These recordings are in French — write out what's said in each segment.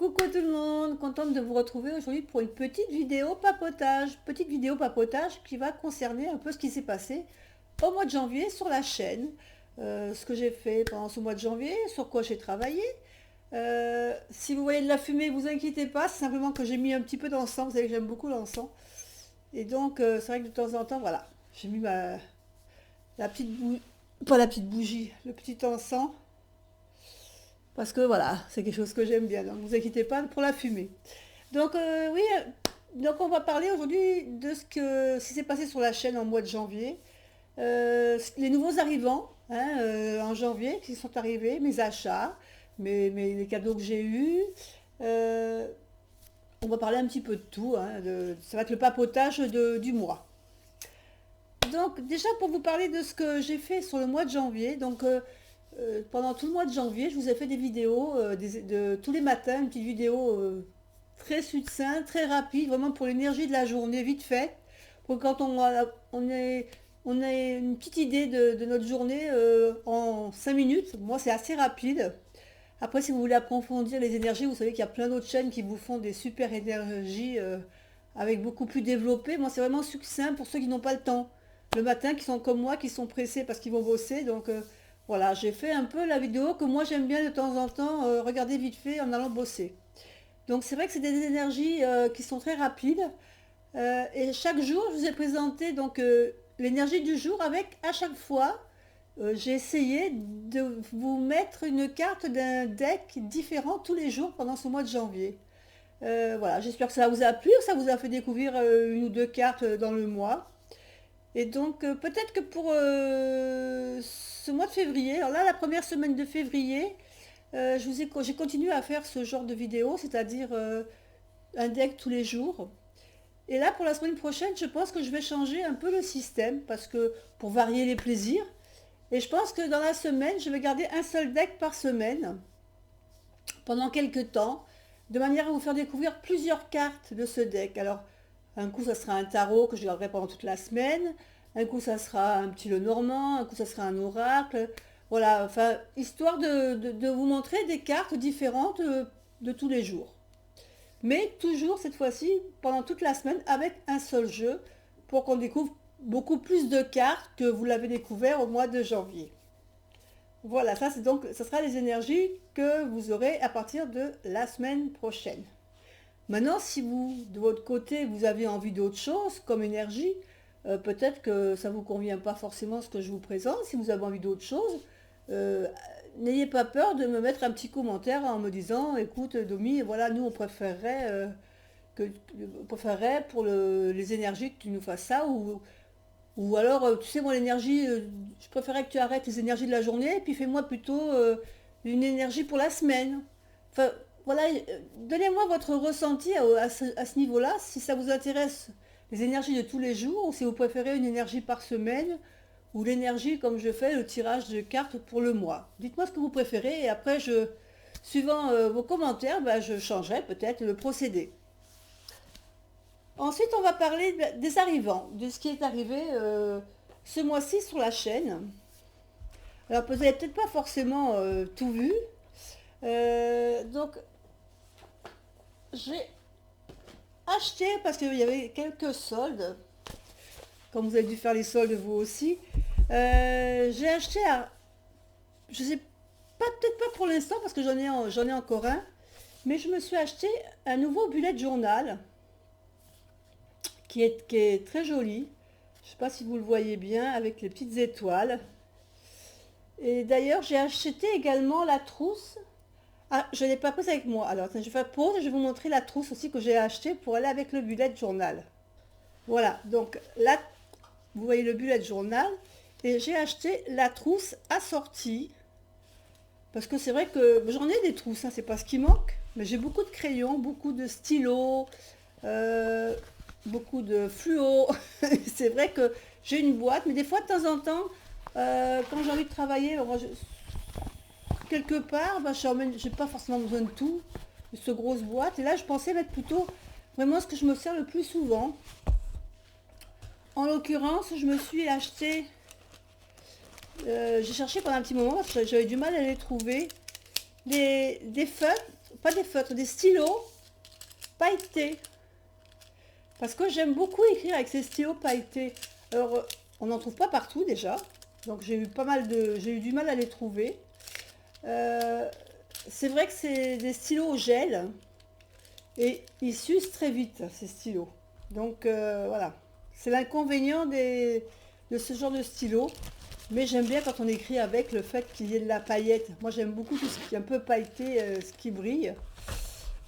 Coucou tout le monde, contente de vous retrouver aujourd'hui pour une petite vidéo papotage qui va concerner un peu ce qui s'est passé au mois de janvier sur la chaîne, ce que j'ai fait pendant ce mois de janvier, sur quoi j'ai travaillé. Si vous voyez de la fumée, vous inquiétez pas, c'est simplement que j'ai mis un petit peu d'encens, vous savez que j'aime beaucoup l'encens. Et donc c'est vrai que de temps en temps, voilà, j'ai mis la petite bougie, pas la petite bougie, le petit encens. Parce que voilà, c'est quelque chose que j'aime bien, donc ne vous inquiétez pas pour la fumée. Donc oui, donc on va parler aujourd'hui de ce qui s'est passé sur la chaîne en mois de janvier. Les nouveaux arrivants en janvier qui sont arrivés, mes achats, les cadeaux que j'ai eus. Euh, on va parler un petit peu de tout, ça va être le papotage du mois. Donc déjà pour vous parler de ce que j'ai fait sur le mois de janvier, pendant tout le mois de janvier, je vous ai fait des vidéos de tous les matins, une petite vidéo très succincte, très rapide, vraiment pour l'énergie de la journée, vite fait. Pour quand on a une petite idée de notre journée en 5 minutes. Moi, c'est assez rapide. Après, si vous voulez approfondir les énergies, vous savez qu'il y a plein d'autres chaînes qui vous font des super énergies avec beaucoup plus développées. Moi, c'est vraiment succinct pour ceux qui n'ont pas le temps. Le matin, qui sont comme moi, qui sont pressés parce qu'ils vont bosser. Donc, voilà, j'ai fait un peu la vidéo que moi j'aime bien de temps en temps regarder vite fait en allant bosser. Donc c'est vrai que c'est des énergies qui sont très rapides. Et chaque jour, je vous ai présenté l'énergie du jour avec à chaque fois, j'ai essayé de vous mettre une carte d'un deck différent tous les jours pendant ce mois de janvier. Voilà, j'espère que ça vous a plu, que ça vous a fait découvrir une ou deux cartes dans le mois. Et donc peut-être que pour ce mois de février, alors là la première semaine de février, j'ai continué à faire ce genre de vidéo, c'est-à-dire un deck tous les jours. Et là pour la semaine prochaine, je pense que je vais changer un peu le système parce que pour varier les plaisirs. Et je pense que dans la semaine, je vais garder un seul deck par semaine pendant quelques temps, de manière à vous faire découvrir plusieurs cartes de ce deck. Alors, un coup, ça sera un tarot que je garderai pendant toute la semaine. Un coup, ça sera un petit Lenormand. Un coup, ça sera un oracle. Voilà, enfin, histoire de vous montrer des cartes différentes de tous les jours. Mais toujours, cette fois-ci, pendant toute la semaine, avec un seul jeu, pour qu'on découvre beaucoup plus de cartes que vous l'avez découvert au mois de janvier. Voilà, ça sera les énergies que vous aurez à partir de la semaine prochaine. Maintenant, si vous, de votre côté, vous avez envie d'autre chose comme énergie, peut-être que ça ne vous convient pas forcément ce que je vous présente. Si vous avez envie d'autre chose, euh, n'ayez pas peur de me mettre un petit commentaire en me disant, écoute, Domi, voilà, nous, on préférerait pour les énergies que tu nous fasses ça, ou alors, tu sais, moi, l'énergie, je préférais que tu arrêtes les énergies de la journée, et puis fais-moi plutôt une énergie pour la semaine. Enfin, voilà, donnez-moi votre ressenti à ce niveau-là, si ça vous intéresse, les énergies de tous les jours, ou si vous préférez une énergie par semaine, ou l'énergie, comme je fais, le tirage de cartes pour le mois. Dites-moi ce que vous préférez, et après, suivant vos commentaires, je changerai peut-être le procédé. Ensuite, on va parler des arrivants, de ce qui est arrivé ce mois-ci sur la chaîne. Alors, vous n'avez peut-être pas forcément tout vu. Donc, j'ai acheté, parce qu'il y avait quelques soldes, comme vous avez dû faire les soldes vous aussi, j'ai acheté, je sais pas, peut-être pas pour l'instant, parce que j'en ai encore un, mais je me suis acheté un nouveau bullet journal qui est très joli. Je ne sais pas si vous le voyez bien avec les petites étoiles. Et d'ailleurs, j'ai acheté également la trousse. Ah, je ne l'ai pas prise avec moi. Alors, attends, je vais faire pause et je vais vous montrer la trousse aussi que j'ai achetée pour aller avec le bullet journal. Voilà, donc là, vous voyez le bullet journal. Et j'ai acheté la trousse assortie. Parce que c'est vrai que j'en ai des trousses, c'est pas ce qui manque. Mais j'ai beaucoup de crayons, beaucoup de stylos, euh, beaucoup de fluo. C'est vrai que j'ai une boîte, mais des fois de temps en temps, quand j'ai envie de travailler, quelque part, j'ai pas forcément besoin de tout, de cette grosse boîte. Et là, je pensais mettre plutôt vraiment ce que je me sers le plus souvent. En l'occurrence, je me suis acheté, j'ai cherché pendant un petit moment parce que j'avais du mal à les trouver, des feutres pas des feutres, des stylos pailletés. Parce que j'aime beaucoup écrire avec ces stylos pailletés. Alors, on n'en trouve pas partout déjà. Donc j'ai eu du mal à les trouver. C'est vrai que c'est des stylos au gel. Et ils s'usent très vite, ces stylos. Donc voilà. C'est l'inconvénient de ce genre de stylo. Mais j'aime bien quand on écrit avec le fait qu'il y ait de la paillette. Moi j'aime beaucoup tout ce qui est un peu pailleté, ce qui brille.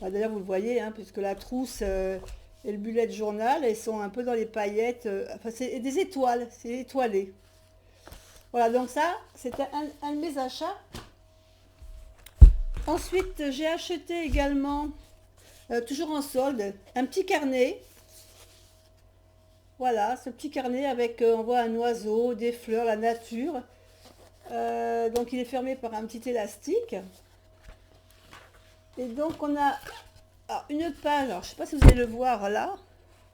D'ailleurs vous le voyez, hein, puisque la trousse et le bullet de journal, elles sont un peu dans les paillettes. Enfin c'est des étoiles, c'est étoilé. Voilà, donc ça, c'était un de mes achats. Ensuite, j'ai acheté également, toujours en solde, un petit carnet. Voilà, ce petit carnet avec, on voit un oiseau, des fleurs, la nature. Donc il est fermé par un petit élastique. Et donc on a une page, alors je ne sais pas si vous allez le voir là.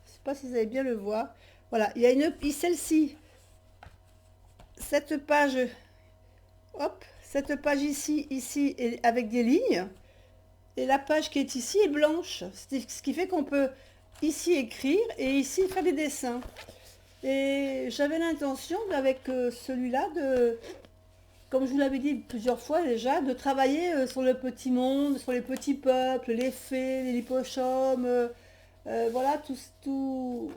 Je ne sais pas si vous allez bien le voir. Voilà, il y a celle-ci. Cette page, hop, cette page ici, avec des lignes. Et la page qui est ici est blanche. Ce qui fait qu'on peut ici écrire et ici faire des dessins. Et j'avais l'intention avec celui-là comme je vous l'avais dit plusieurs fois déjà, de travailler sur le petit monde, sur les petits peuples, les fées, les lipochums, voilà, tout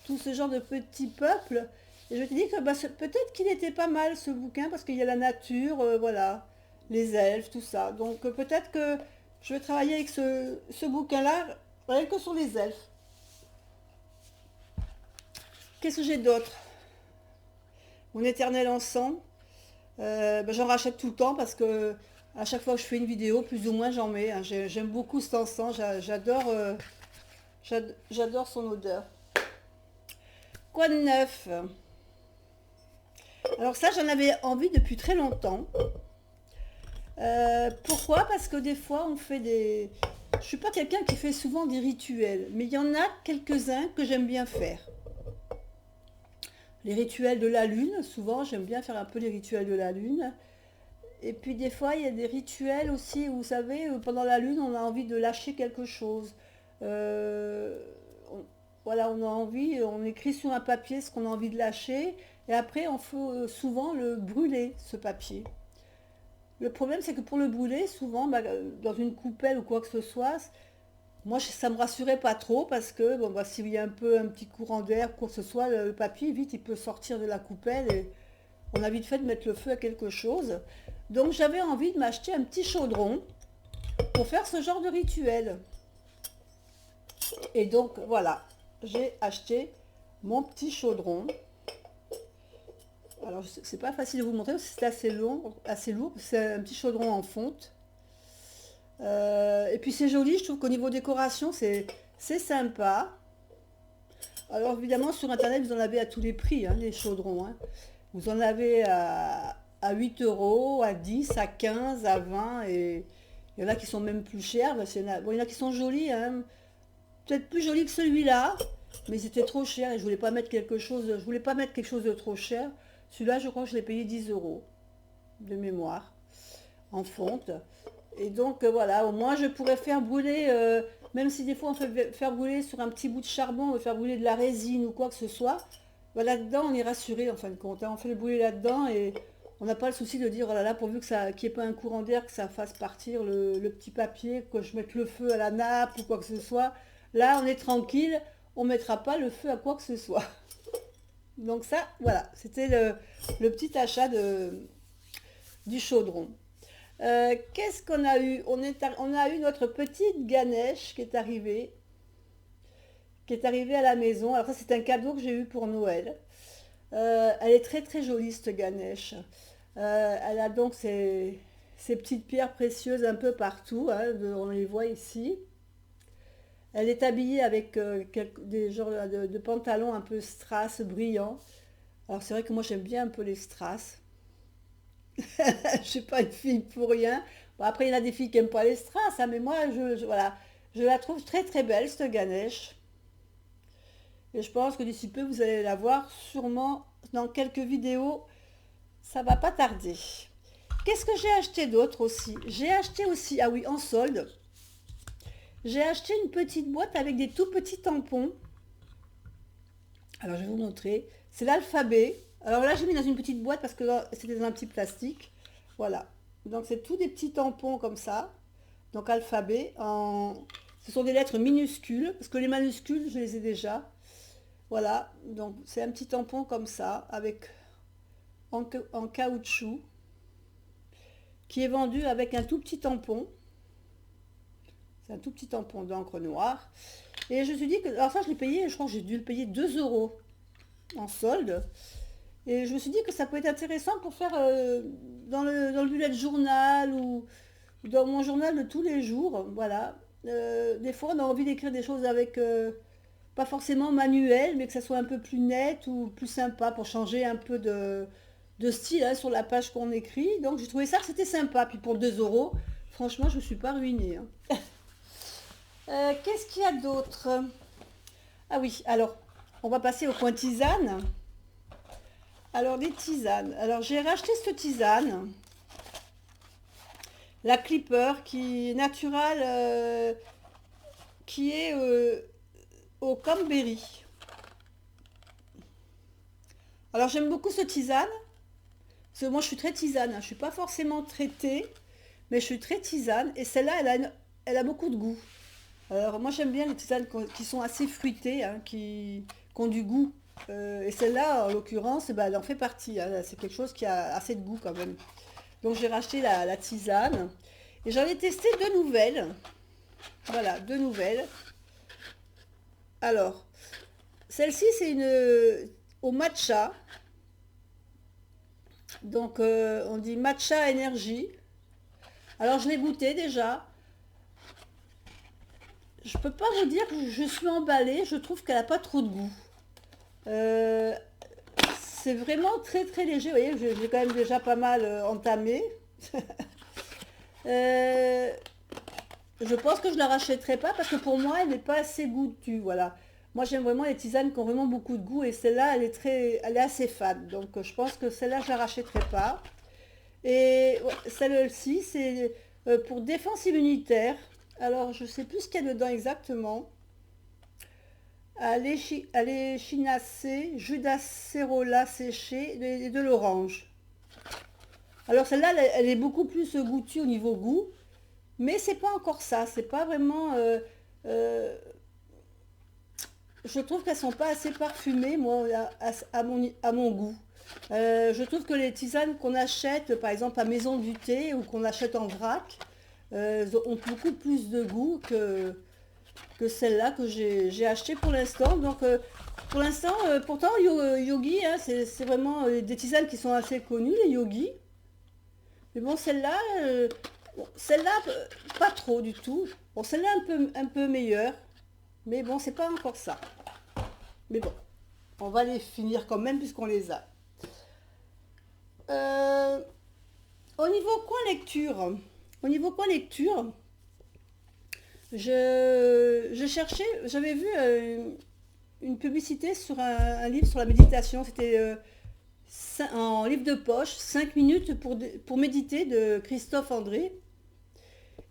ce genre de petits peuples. Et je me suis dit que bah, peut-être qu'il était pas mal ce bouquin, parce qu'il y a la nature, voilà, les elfes, tout ça. Donc peut-être que je vais travailler avec ce bouquin-là, rien que sur les elfes. Qu'est-ce que j'ai d'autre? Mon éternel encens. Ben, j'en rachète tout le temps parce que à chaque fois que je fais une vidéo, plus ou moins j'en mets, hein. J'aime beaucoup cet encens, j'adore son odeur. Quoi de neuf? Alors ça, j'en avais envie depuis très longtemps. Pourquoi? Parce que des fois, on fait des... Je suis pas quelqu'un qui fait souvent des rituels, mais il y en a quelques-uns que j'aime bien faire. Les rituels de la lune, souvent, j'aime bien faire un peu les rituels de la lune. Et puis des fois, il y a des rituels aussi, où, vous savez, pendant la lune, on a envie de lâcher quelque chose. Euh, voilà, on a envie, on écrit sur un papier ce qu'on a envie de lâcher, et après, on faut souvent le brûler, ce papier. Le problème, c'est que pour le brûler, souvent, bah, dans une coupelle ou quoi que ce soit, moi, ça me rassurait pas trop parce que bon, bah, s'il y a un petit courant d'air, quoi que ce soit, le papier, vite, il peut sortir de la coupelle et on a vite fait de mettre le feu à quelque chose. Donc, j'avais envie de m'acheter un petit chaudron pour faire ce genre de rituel. Et donc, voilà, j'ai acheté mon petit chaudron. Alors, c'est pas facile de vous montrer parce que c'est assez lourd. C'est un petit chaudron en fonte. Et puis c'est joli, je trouve qu'au niveau décoration, c'est sympa. Alors évidemment, sur Internet, vous en avez à tous les prix, hein, les chaudrons, hein. Vous en avez à 8 euros, à 10, à 15, à 20, et il y en a qui sont même plus chers. Parce qu'il y en a, bon, il y en a qui sont jolis, hein. Peut-être plus jolis que celui-là, mais c'était trop cher et je voulais pas mettre je voulais pas mettre quelque chose de trop cher. Celui-là, je crois que je l'ai payé 10 euros de mémoire, en fonte. Et donc voilà, au moins je pourrais faire brûler, même si des fois on fait faire brûler sur un petit bout de charbon, on veut faire brûler de la résine ou quoi que ce soit, bah, là-dedans on est rassuré en fin de compte, hein. On fait le brûler là-dedans et on n'a pas le souci de dire, oh là là, pourvu que ça, qu'il n'y ait pas un courant d'air, que ça fasse partir le petit papier, que je mette le feu à la nappe ou quoi que ce soit. Là on est tranquille, on ne mettra pas le feu à quoi que ce soit. Donc ça, voilà, c'était le petit achat du chaudron. Qu'est-ce qu'on a eu? On a eu notre petite Ganesh qui est arrivée à la maison. Alors ça, c'est un cadeau que j'ai eu pour Noël. Elle est très très jolie, cette Ganesh. Elle a donc ces petites pierres précieuses un peu partout, hein, on les voit ici. Elle est habillée avec des genres de pantalons un peu strass, brillants. Alors c'est vrai que moi j'aime bien un peu les strass. Je suis pas une fille pour rien. Bon, après, il y en a des filles qui n'aiment pas les strass, hein, mais moi, voilà, je la trouve très très belle, cette Ganesh. Et je pense que d'ici peu, vous allez la voir sûrement dans quelques vidéos. Ça va pas tarder. qu'est-ce que j'ai acheté d'autre aussi? J'ai acheté aussi, ah oui, en solde, j'ai acheté une petite boîte avec des tout petits tampons. Alors, je vais vous montrer. C'est l'alphabet. Alors là, j'ai mis dans une petite boîte parce que c'était dans un petit plastique. Voilà. Donc, c'est tous des petits tampons comme ça. Donc, alphabet. Ce sont des lettres minuscules parce que les majuscules, je les ai déjà. Voilà. Donc, c'est un petit tampon comme ça avec en caoutchouc qui est vendu avec un tout petit tampon. C'est un tout petit tampon d'encre noire. Et je me suis dit que, alors ça je l'ai payé, je crois que j'ai dû le payer 2 euros en solde. Et je me suis dit que ça peut être intéressant pour faire dans le bullet journal ou dans mon journal de tous les jours. Voilà. Des fois on a envie d'écrire des choses avec, pas forcément manuel, mais que ça soit un peu plus net ou plus sympa pour changer un peu de style hein, sur la page qu'on écrit. Donc j'ai trouvé ça que c'était sympa. Puis pour 2 euros, franchement je ne me suis pas ruinée. Hein. Qu'est-ce qu'il y a d'autre? Ah oui, alors, on va passer au coin tisane. Alors, des tisanes. Alors, j'ai racheté cette tisane, la Clipper, qui est naturelle, qui est au cranberry. Alors, j'aime beaucoup cette tisane, parce que moi, je suis très tisane. Hein. Je ne suis pas forcément très thé, mais je suis très tisane. Et celle-là, elle a beaucoup de goût. Alors moi j'aime bien les tisanes qui sont assez fruitées, hein, qui ont du goût. Et celle-là, en l'occurrence, ben, elle en fait partie. Hein. C'est quelque chose qui a assez de goût quand même. Donc j'ai racheté la tisane. Et j'en ai testé deux nouvelles. Voilà, deux nouvelles. Alors, celle-ci c'est une au matcha. Donc on dit matcha énergie. Alors je l'ai goûté déjà. Je peux pas vous dire que je suis emballée, je trouve qu'elle n'a pas trop de goût. Euh, c'est vraiment très très léger, vous voyez, j'ai quand même déjà pas mal entamé. Euh, je pense que je la rachèterai pas parce que pour moi elle n'est pas assez goûtue, voilà. Moi j'aime vraiment les tisanes qui ont vraiment beaucoup de goût et celle-là elle est assez fade, donc je pense que celle-là je la rachèterai pas. Et ouais, celle-ci c'est pour défense immunitaire. Alors je sais plus ce qu'il y a dedans exactement. Aléchinacée, jus d'acérola séché et de l'orange. Alors celle-là, elle est beaucoup plus goûtue au niveau goût, mais c'est pas encore ça. C'est pas vraiment. Euh, je trouve qu'elles sont pas assez parfumées, moi, à mon goût. Je trouve que les tisanes qu'on achète, par exemple à Maison du Thé ou qu'on achète en vrac, ont beaucoup plus de goût que celle-là que j'ai acheté pour l'instant. Donc pour l'instant, pourtant Yogi, hein, c'est vraiment des tisanes qui sont assez connues, les Yogi. Mais bon, bon, celle-là, pas trop du tout. Bon, celle-là un peu meilleure. Mais bon, c'est pas encore ça. Mais bon, on va les finir quand même puisqu'on les a. Euh, au niveau coin lecture, je cherchais, j'avais vu une publicité sur un livre sur la méditation. C'était en livre de poche, 5 minutes pour méditer de Christophe André.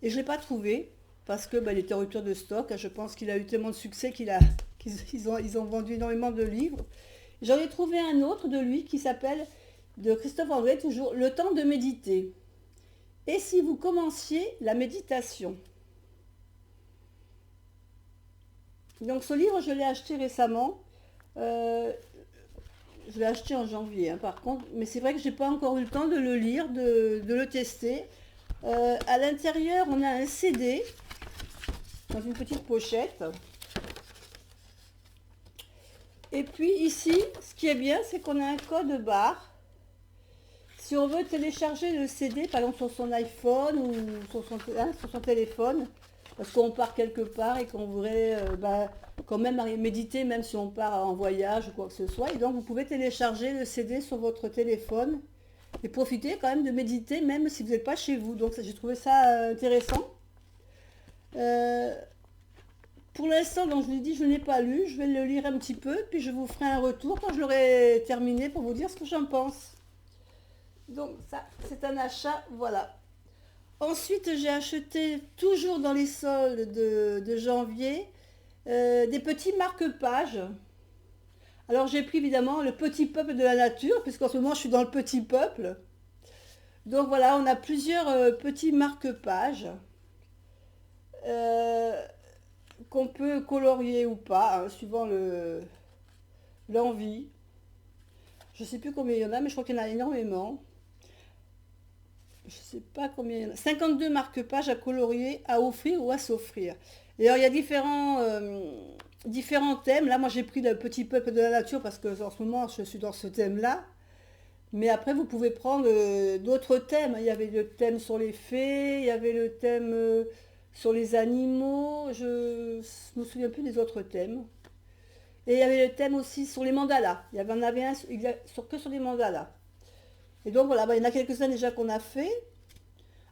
Et je ne l'ai pas trouvé parce que bah, il était en rupture de stock. Je pense qu'il a eu tellement de succès ils ont vendu énormément de livres. J'en ai trouvé un autre de lui qui s'appelle, de Christophe André, toujours Le temps de méditer. Et si vous commenciez la méditation? Donc ce livre, je l'ai acheté récemment. Euh, je l'ai acheté en janvier, hein, par contre. Mais c'est vrai que j'ai pas encore eu le temps de le lire, de le tester. À l'intérieur, on a un CD dans une petite pochette. Et puis ici, ce qui est bien, c'est qu'on a un code barre. Si on veut télécharger le CD, par exemple sur son iPhone ou sur son téléphone, parce qu'on part quelque part et qu'on voudrait quand même méditer, même si on part en voyage ou quoi que ce soit. Et donc vous pouvez télécharger le CD sur votre téléphone et profiter quand même de méditer, même si vous n'êtes pas chez vous. Donc j'ai trouvé ça intéressant. Pour l'instant, donc je vous ai dit, je ne l'ai pas lu, je vais le lire un petit peu, puis je vous ferai un retour quand je l'aurai terminé pour vous dire ce que j'en pense. Donc ça, c'est un achat, voilà. Ensuite, j'ai acheté, toujours dans les soldes de janvier, des petits marque-pages. Alors j'ai pris évidemment le petit peuple de la nature, puisqu'en ce moment je suis dans le petit peuple. Donc voilà, on a plusieurs petits marque-pages euh, qu'on peut colorier ou pas, hein, suivant l'envie. Je sais plus combien il y en a, mais je crois qu'il y en a énormément. Je sais pas combien il y en a. 52 marque-pages à colorier, à offrir ou à s'offrir. Et alors il y a différents thèmes. Là, moi j'ai pris le petit peuple de la nature parce que en ce moment je suis dans ce thème-là. Mais après, vous pouvez prendre d'autres thèmes. Il y avait le thème sur les fées, il y avait le thème sur les animaux. Je me souviens plus des autres thèmes. Et il y avait le thème aussi sur les mandalas. En avait un que sur les mandalas. Et donc voilà, bah, il y en a quelques-uns déjà qu'on a fait.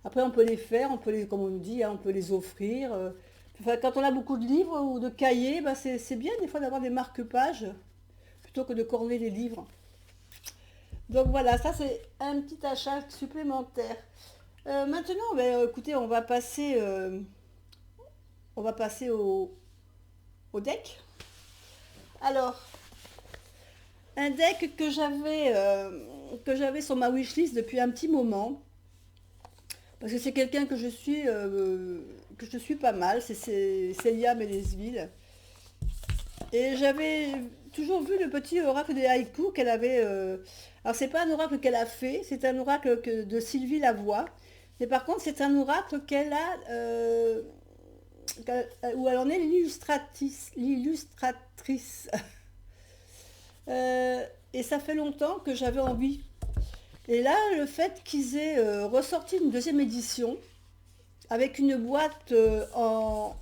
Après, on peut les faire, on peut les, comme on nous dit, hein, on peut les offrir. Enfin, quand on a beaucoup de livres ou de cahiers, bah, c'est bien des fois d'avoir des marque-pages plutôt que de corner les livres. Donc voilà, ça c'est un petit achat supplémentaire. Maintenant, ben, écoutez, on va passer au deck. Alors, un deck que j'avais sur ma wishlist depuis un petit moment, parce que c'est quelqu'un que je suis pas mal, c'est Célia Ménesville. Et j'avais toujours vu le petit oracle des haïkus qu'elle avait. Alors c'est pas un oracle qu'elle a fait, c'est un oracle de Sylvie Lavoie. Mais par contre, c'est un oracle qu'elle a, où elle en est l'illustratrice. Et ça fait longtemps que j'avais envie. Et là, le fait qu'ils aient ressorti une deuxième édition avec une boîte en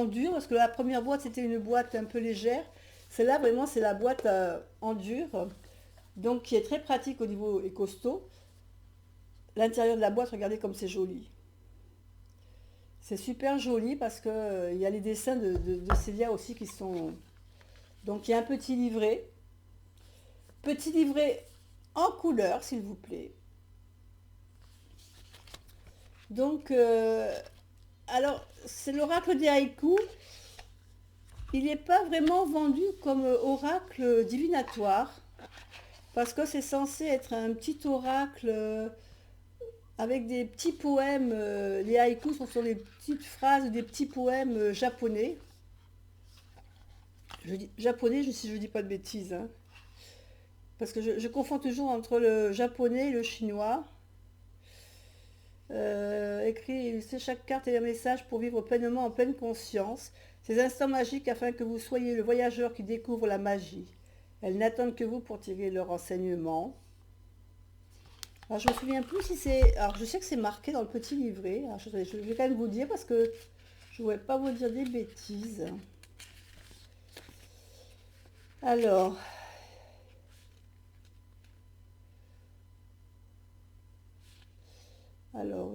dur, parce que la première boîte c'était une boîte un peu légère. Celle-là, vraiment, c'est la boîte en dur, donc qui est très pratique au niveau et costaud. L'intérieur de la boîte, regardez comme c'est joli. C'est super joli parce que il y a les dessins de Célia aussi qui sont. Donc il y a un petit livret en couleur, s'il vous plaît. Donc, alors, c'est l'oracle des haïkus. Il n'est pas vraiment vendu comme oracle divinatoire, parce que c'est censé être un petit oracle avec des petits poèmes. Les haïkus sont sur des petites phrases, des petits poèmes japonais. Je dis japonais, si je ne dis pas de bêtises, hein. Parce que je confonds toujours entre le japonais et le chinois. Écrit, c'est chaque carte et un message pour vivre pleinement en pleine conscience. Ces instants magiques afin que vous soyez le voyageur qui découvre la magie. Elles n'attendent que vous pour tirer leur enseignement. Alors je me souviens plus si c'est. Alors je sais que c'est marqué dans le petit livret. Alors, je vais quand même vous dire parce que je ne voudrais pas vous dire des bêtises. Alors, alors.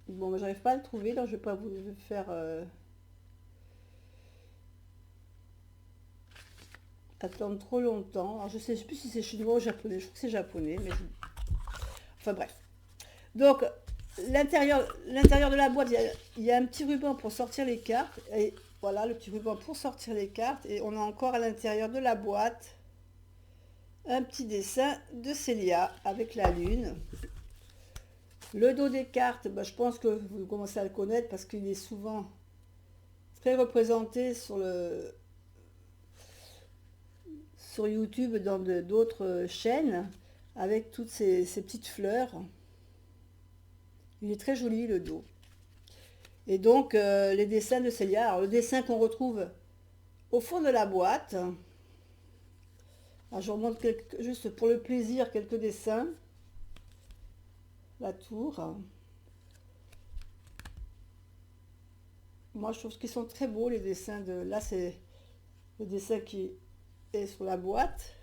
Bon, mais j'arrive pas à le trouver, donc je vais pas vous faire attendre trop longtemps. Alors je sais plus si c'est chinois ou japonais. Je crois que c'est japonais, mais enfin bref. Donc l'intérieur de la boîte, il y a un petit ruban pour sortir les cartes. Et voilà, le petit ruban pour sortir les cartes. Et on a encore à l'intérieur de la boîte un petit dessin de Célia avec la lune. Le dos des cartes, bah, je pense que vous commencez à le connaître parce qu'il est souvent très représenté sur YouTube dans d'autres chaînes avec toutes ces petites fleurs. Il est très joli le dos. Et donc les dessins de Célia, alors le dessin qu'on retrouve au fond de la boîte. Alors, je vous remonte juste pour le plaisir quelques dessins. La tour. Moi je trouve qu'ils sont très beaux les dessins de. Là c'est le dessin qui est sur la boîte.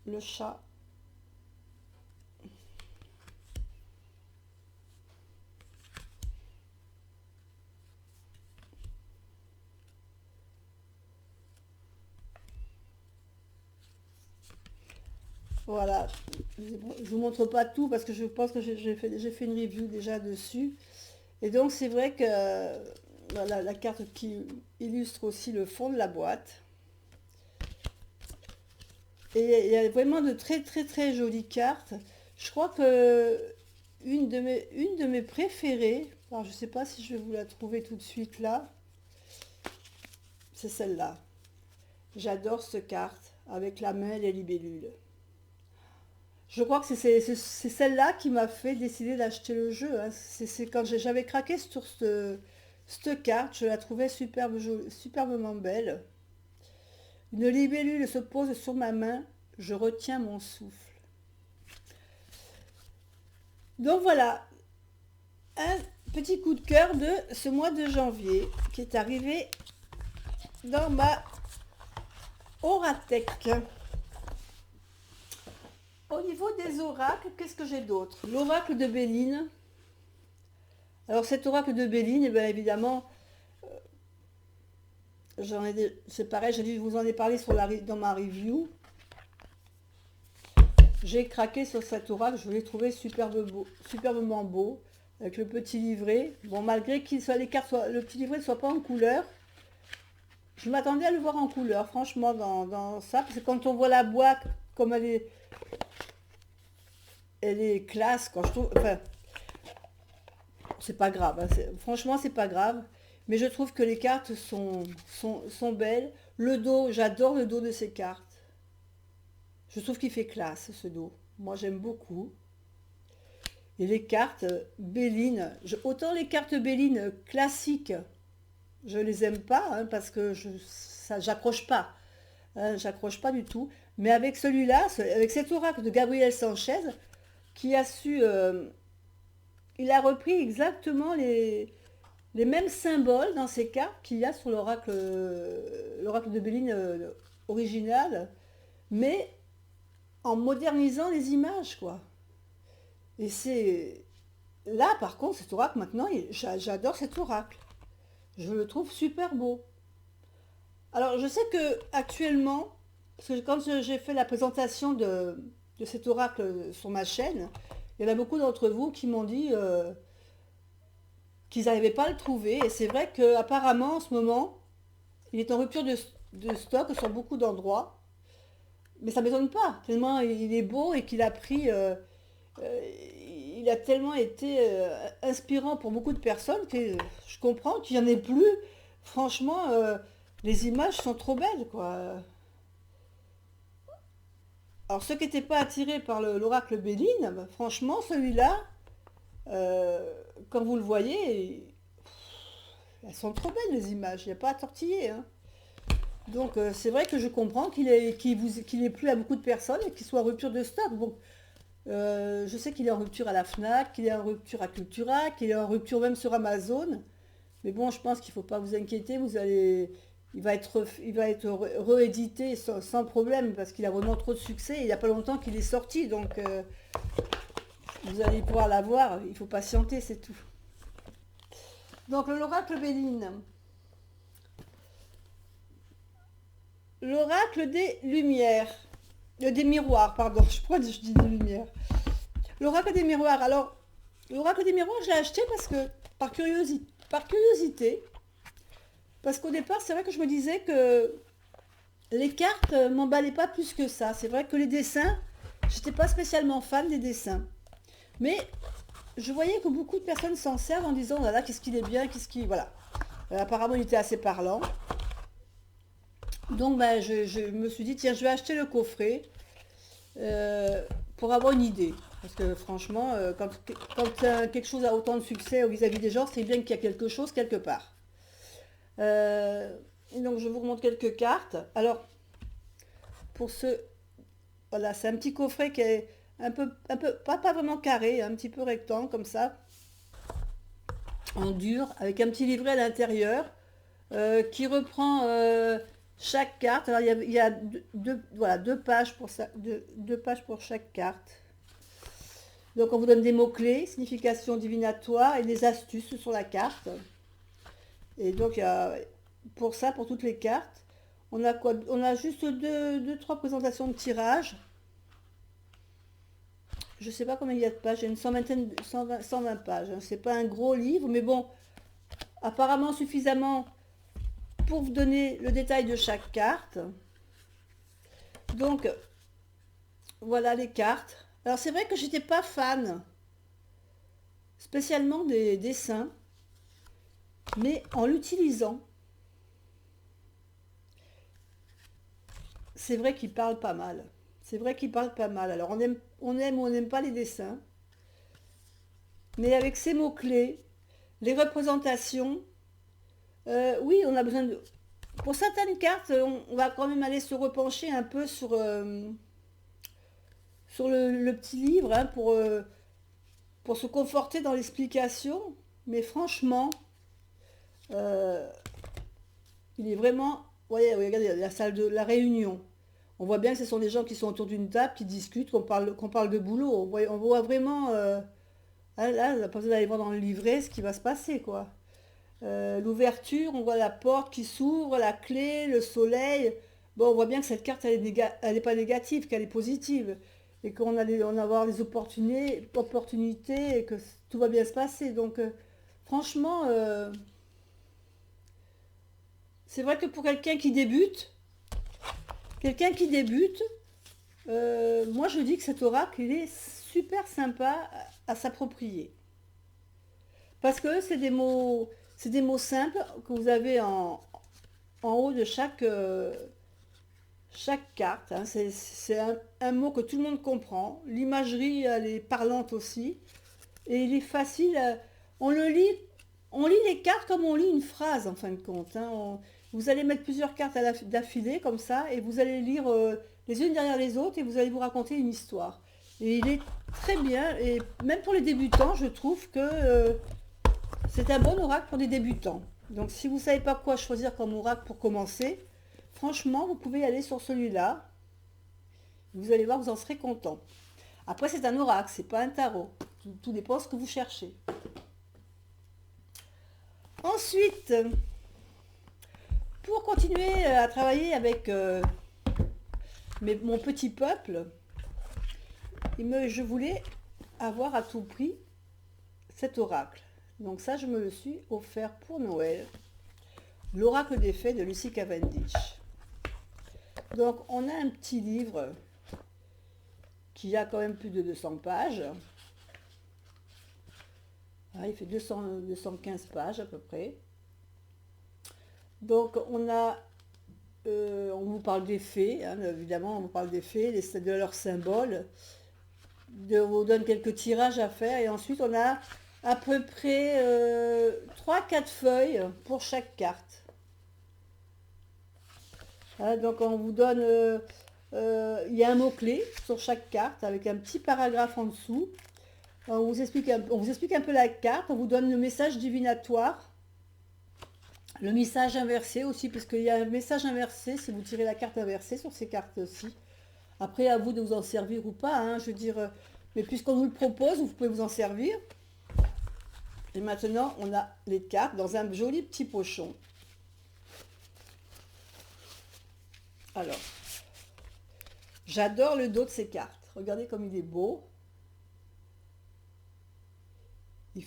Le chat. Voilà, je vous montre pas tout parce que je pense que j'ai fait une review déjà dessus. Et donc c'est vrai que voilà, la carte qui illustre aussi le fond de la boîte. Et il y a vraiment de très très très jolies cartes. Je crois que une de mes préférées, alors je sais pas si je vais vous la trouver tout de suite là, c'est celle-là. J'adore cette carte avec la main et les libellules. Je crois que c'est celle-là qui m'a fait décider d'acheter le jeu, hein. C'est quand j'avais craqué sur cette carte, je la trouvais superbement belle. Une libellule se pose sur ma main, je retiens mon souffle. Donc voilà, un petit coup de cœur de ce mois de janvier qui est arrivé dans ma Oratech. Au niveau des oracles, qu'est-ce que j'ai d'autre? L'oracle de Béline. Alors cet oracle de Béline, eh bien évidemment, c'est pareil, j'ai dû vous en ai parlé dans ma review. J'ai craqué sur cet oracle, je l'ai trouvé superbement beau, avec le petit livret. Bon, malgré qu'il soit le petit livret ne soit pas en couleur, je m'attendais à le voir en couleur, franchement, dans ça, parce que quand on voit la boîte, comme elle est classe, quand je trouve, enfin, c'est pas grave, hein, franchement, c'est pas grave, mais je trouve que les cartes sont belles. Le dos, j'adore le dos de ces cartes. Je trouve qu'il fait classe, ce dos. Moi, j'aime beaucoup. Et les cartes Béline, autant les cartes Béline classiques, je les aime pas, hein, parce que j'accroche pas. Hein, j'accroche pas du tout. Mais avec celui-là, avec cet oracle de Gabriel Sanchez, qui a su... il a repris exactement les mêmes symboles dans ces cartes qu'il y a sur l'oracle de Béline original, mais en modernisant les images, quoi. Et c'est... Là, par contre, cet oracle, maintenant, j'adore cet oracle. Je le trouve super beau. Alors, je sais que actuellement, parce que quand j'ai fait la présentation de cet oracle sur ma chaîne, il y en a beaucoup d'entre vous qui m'ont dit qu'ils n'arrivaient pas à le trouver. Et c'est vrai qu'apparemment, en ce moment, il est en rupture de stock sur beaucoup d'endroits. Mais ça ne m'étonne pas, tellement il est beau et qu'il a pris... euh, il a tellement été inspirant pour beaucoup de personnes que je comprends qu'il n'y en ait plus. Franchement, les images sont trop belles, quoi. Alors ceux qui n'étaient pas attirés par l'oracle Béline, bah, franchement, celui-là, euh, quand vous le voyez, elles sont trop belles les images, il n'y a pas à tortiller, hein. Donc c'est vrai que je comprends qu'il est plus à beaucoup de personnes et qu'il soit en rupture de stock. Bon, je sais qu'il est en rupture à la Fnac, qu'il est en rupture à Cultura, qu'il est en rupture même sur Amazon. Mais bon, je pense qu'il ne faut pas vous inquiéter. Il va être réédité sans problème parce qu'il a vraiment trop de succès. Il n'y a pas longtemps qu'il est sorti. Donc, vous allez pouvoir l'avoir. Il faut patienter, c'est tout. Donc, l'oracle Béline. L'oracle des lumières. Des miroirs, pardon. Je dis des lumières. L'oracle des miroirs. Alors, l'oracle des miroirs, je l'ai acheté parce que, par curiosité, parce qu'au départ, c'est vrai que je me disais que les cartes m'emballaient pas plus que ça. C'est vrai que les dessins, j'étais pas spécialement fan des dessins. Mais je voyais que beaucoup de personnes s'en servent en disant, oh là là, qu'est-ce qu'il est bien, qu'est-ce qui... Voilà. Apparemment, il était assez parlant. Donc, ben, je me suis dit, tiens, je vais acheter le coffret pour avoir une idée. Parce que franchement, quand quelque chose a autant de succès vis-à-vis des gens, c'est bien qu'il y a quelque chose quelque part. Euh, donc je vous remontre quelques cartes. Alors, pour ce... Voilà, c'est un petit coffret qui est pas vraiment carré, un petit peu rectangle comme ça, en dur, avec un petit livret à l'intérieur, qui reprend chaque carte. Alors il y a voilà, deux pages pour ça, deux pages pour chaque carte. Donc on vous donne des mots-clés, signification divinatoire et des astuces sur la carte. Et donc pour ça, pour toutes les cartes, on a quoi? On a juste trois présentations de tirage. je sais pas combien il y a de pages, il y a une 120 pages, hein. C'est pas un gros livre, mais bon, apparemment suffisamment pour vous donner le détail de chaque carte. Donc, voilà les cartes. Alors c'est vrai que j'étais pas fan, spécialement des dessins, mais en l'utilisant, c'est vrai qu'il parle pas mal. C'est vrai qu'il parle pas mal. Alors on aime ou on n'aime pas les dessins, mais avec ces mots-clés, les représentations, oui, on a besoin de... Pour certaines cartes, on va quand même aller se repencher un peu sur le petit livre, hein, pour se conforter dans l'explication. Mais franchement, euh, il est vraiment... Voyez, regardez, la salle de la réunion. On voit bien que ce sont des gens qui sont autour d'une table, qui discutent, qu'on parle de boulot. On voit vraiment... ah, là, on n'a pas besoin d'aller voir dans le livret ce qui va se passer, quoi. L'ouverture, on voit la porte qui s'ouvre, la clé, le soleil. Bon, on voit bien que cette carte, elle est pas négative, qu'elle est positive. Et on va avoir des opportunités et que tout va bien se passer. Donc, franchement, c'est vrai que pour quelqu'un qui débute, moi je dis que cet oracle, il est super sympa à s'approprier. Parce que c'est des mots simples que vous avez en haut de chaque carte, hein. C'est un mot que tout le monde comprend. L'imagerie, elle est parlante aussi. Et il est facile. On le lit, on lit les cartes comme on lit une phrase en fin de compte, hein. Vous allez mettre plusieurs cartes d'affilée comme ça et vous allez lire les unes derrière les autres et vous allez vous raconter une histoire. Et il est très bien. Et même pour les débutants, je trouve que c'est un bon oracle pour des débutants. Donc si vous ne savez pas quoi choisir comme oracle pour commencer, franchement, vous pouvez aller sur celui-là. Vous allez voir, vous en serez content. Après, c'est un oracle, c'est pas un tarot. Tout dépend de ce que vous cherchez. Ensuite, pour continuer à travailler avec mon petit peuple, je voulais avoir à tout prix cet oracle. Donc ça, je me le suis offert pour Noël. L'oracle des fées de Lucy Cavendish. Donc on a un petit livre qui a quand même plus de 200 pages. Ah, il fait 215 pages à peu près. Donc on vous parle des fées, hein, évidemment on vous parle des fées, de leurs symboles. On vous donne quelques tirages à faire et ensuite on a à peu près 3-4 feuilles pour chaque carte. Hein, donc on vous donne, il y a un mot-clé sur chaque carte avec un petit paragraphe en dessous. On vous explique un peu la carte, on vous donne le message divinatoire, le message inversé aussi, parce qu'il y a un message inversé si vous tirez la carte inversée sur ces cartes-ci. Après, à vous de vous en servir ou pas, hein, je veux dire, mais puisqu'on vous le propose, vous pouvez vous en servir. Et maintenant, on a les cartes dans un joli petit pochon. Alors, j'adore le dos de ces cartes. Regardez comme il est beau. Il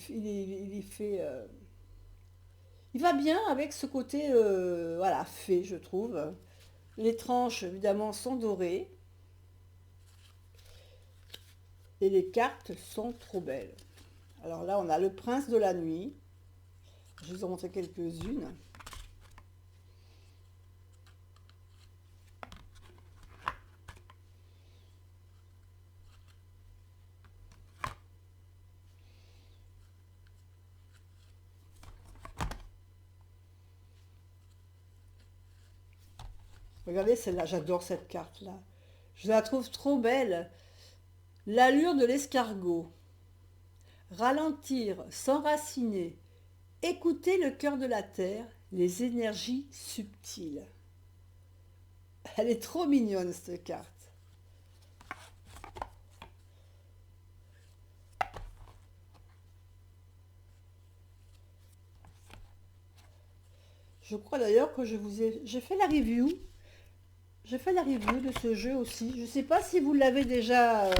va bien avec ce côté, voilà, fée, je trouve. Les tranches, évidemment, sont dorées. Et les cartes sont trop belles. Alors là, on a le prince de la nuit. Je vais vous en montrer quelques-unes. Regardez celle-là, j'adore cette carte-là. Je la trouve trop belle. L'allure de l'escargot. Ralentir, s'enraciner, écouter le cœur de la terre, les énergies subtiles. Elle est trop mignonne cette carte. Je crois d'ailleurs que j'ai fait la review. J'ai fait la review de ce jeu aussi. Je ne sais pas si vous l'avez déjà,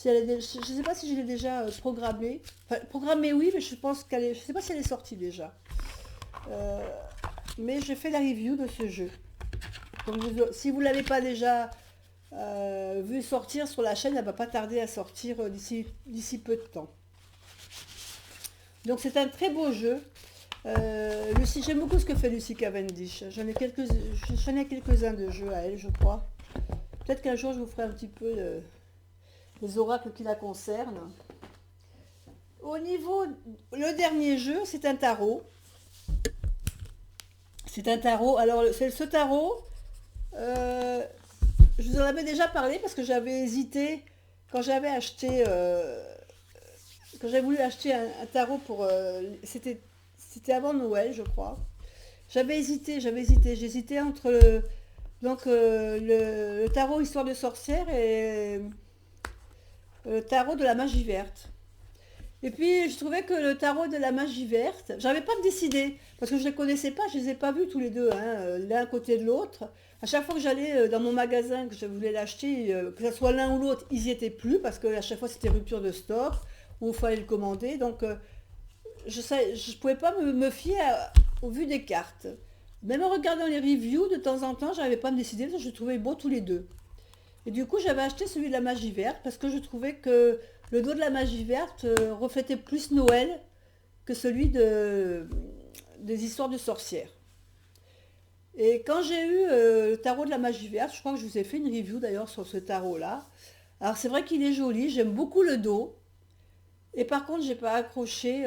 Si elle est je ne sais pas si je l'ai déjà programmée. Enfin, programmée oui, mais je pense qu'elle est... Je ne sais pas si elle est sortie déjà. Euh, mais je fais la review de ce jeu. Donc si vous ne l'avez pas déjà vu sortir sur la chaîne, elle va pas tarder à sortir d'ici peu de temps. Donc c'est un très beau jeu. J'aime beaucoup ce que fait Lucy Cavendish. J'en ai quelques-uns de jeux à elle, je crois. Peut-être qu'un jour je vous ferai un petit peu les oracles qui la concernent. Au niveau, le dernier jeu, c'est un tarot. C'est un tarot. Alors ce tarot, je vous en avais déjà parlé parce que j'avais hésité quand j'avais acheté, quand j'avais voulu acheter un tarot pour, c'était avant Noël, je crois. J'hésitais entre le tarot Histoire de sorcière et le tarot de la magie verte. Et puis je trouvais que le tarot de la magie verte, j'avais pas me décider, parce que je ne les connaissais pas, je les ai pas vus tous les deux, hein, l'un à côté de l'autre. À chaque fois que j'allais dans mon magasin, que je voulais l'acheter, que ce soit l'un ou l'autre, ils n'y étaient plus, parce qu'à chaque fois c'était rupture de stock, ou il fallait le commander. Donc je ne pouvais pas me fier au vu des cartes. Même en regardant les reviews, de temps en temps, je n'arrivais pas à me décider, parce que je les trouvais beaux tous les deux. Et du coup, j'avais acheté celui de la magie verte, parce que je trouvais que le dos de la magie verte reflétait plus Noël que celui des histoires de sorcières. Et quand j'ai eu le tarot de la magie verte, je crois que je vous ai fait une review d'ailleurs sur ce tarot-là. Alors c'est vrai qu'il est joli, j'aime beaucoup le dos. Et par contre, j'ai pas accroché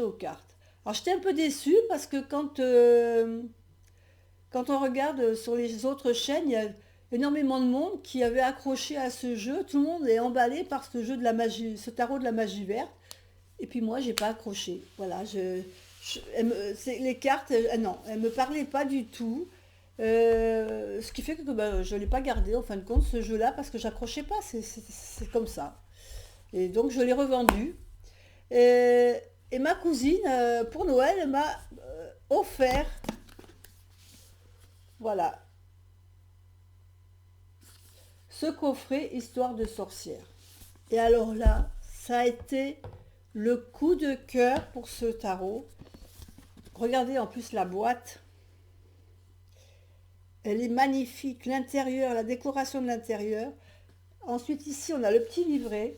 aux cartes. Alors j'étais un peu déçue parce que quand on regarde sur les autres chaînes, il y a énormément de monde qui avait accroché à ce jeu. Tout le monde est emballé par ce jeu de la magie, ce tarot de la magie verte. Et puis moi, j'ai pas accroché. Voilà, les cartes, non, elles me parlaient pas du tout. Ce qui fait que je ne l'ai pas gardé en fin de compte ce jeu-là parce que j'accrochais pas. C'est comme ça. Et donc je l'ai revendu. Et, et ma cousine, pour Noël, m'a offert, voilà, ce coffret Histoire de sorcière. Et alors là, ça a été le coup de cœur pour ce tarot. Regardez en plus la boîte. Elle est magnifique. L'intérieur, la décoration de l'intérieur. Ensuite ici, on a le petit livret.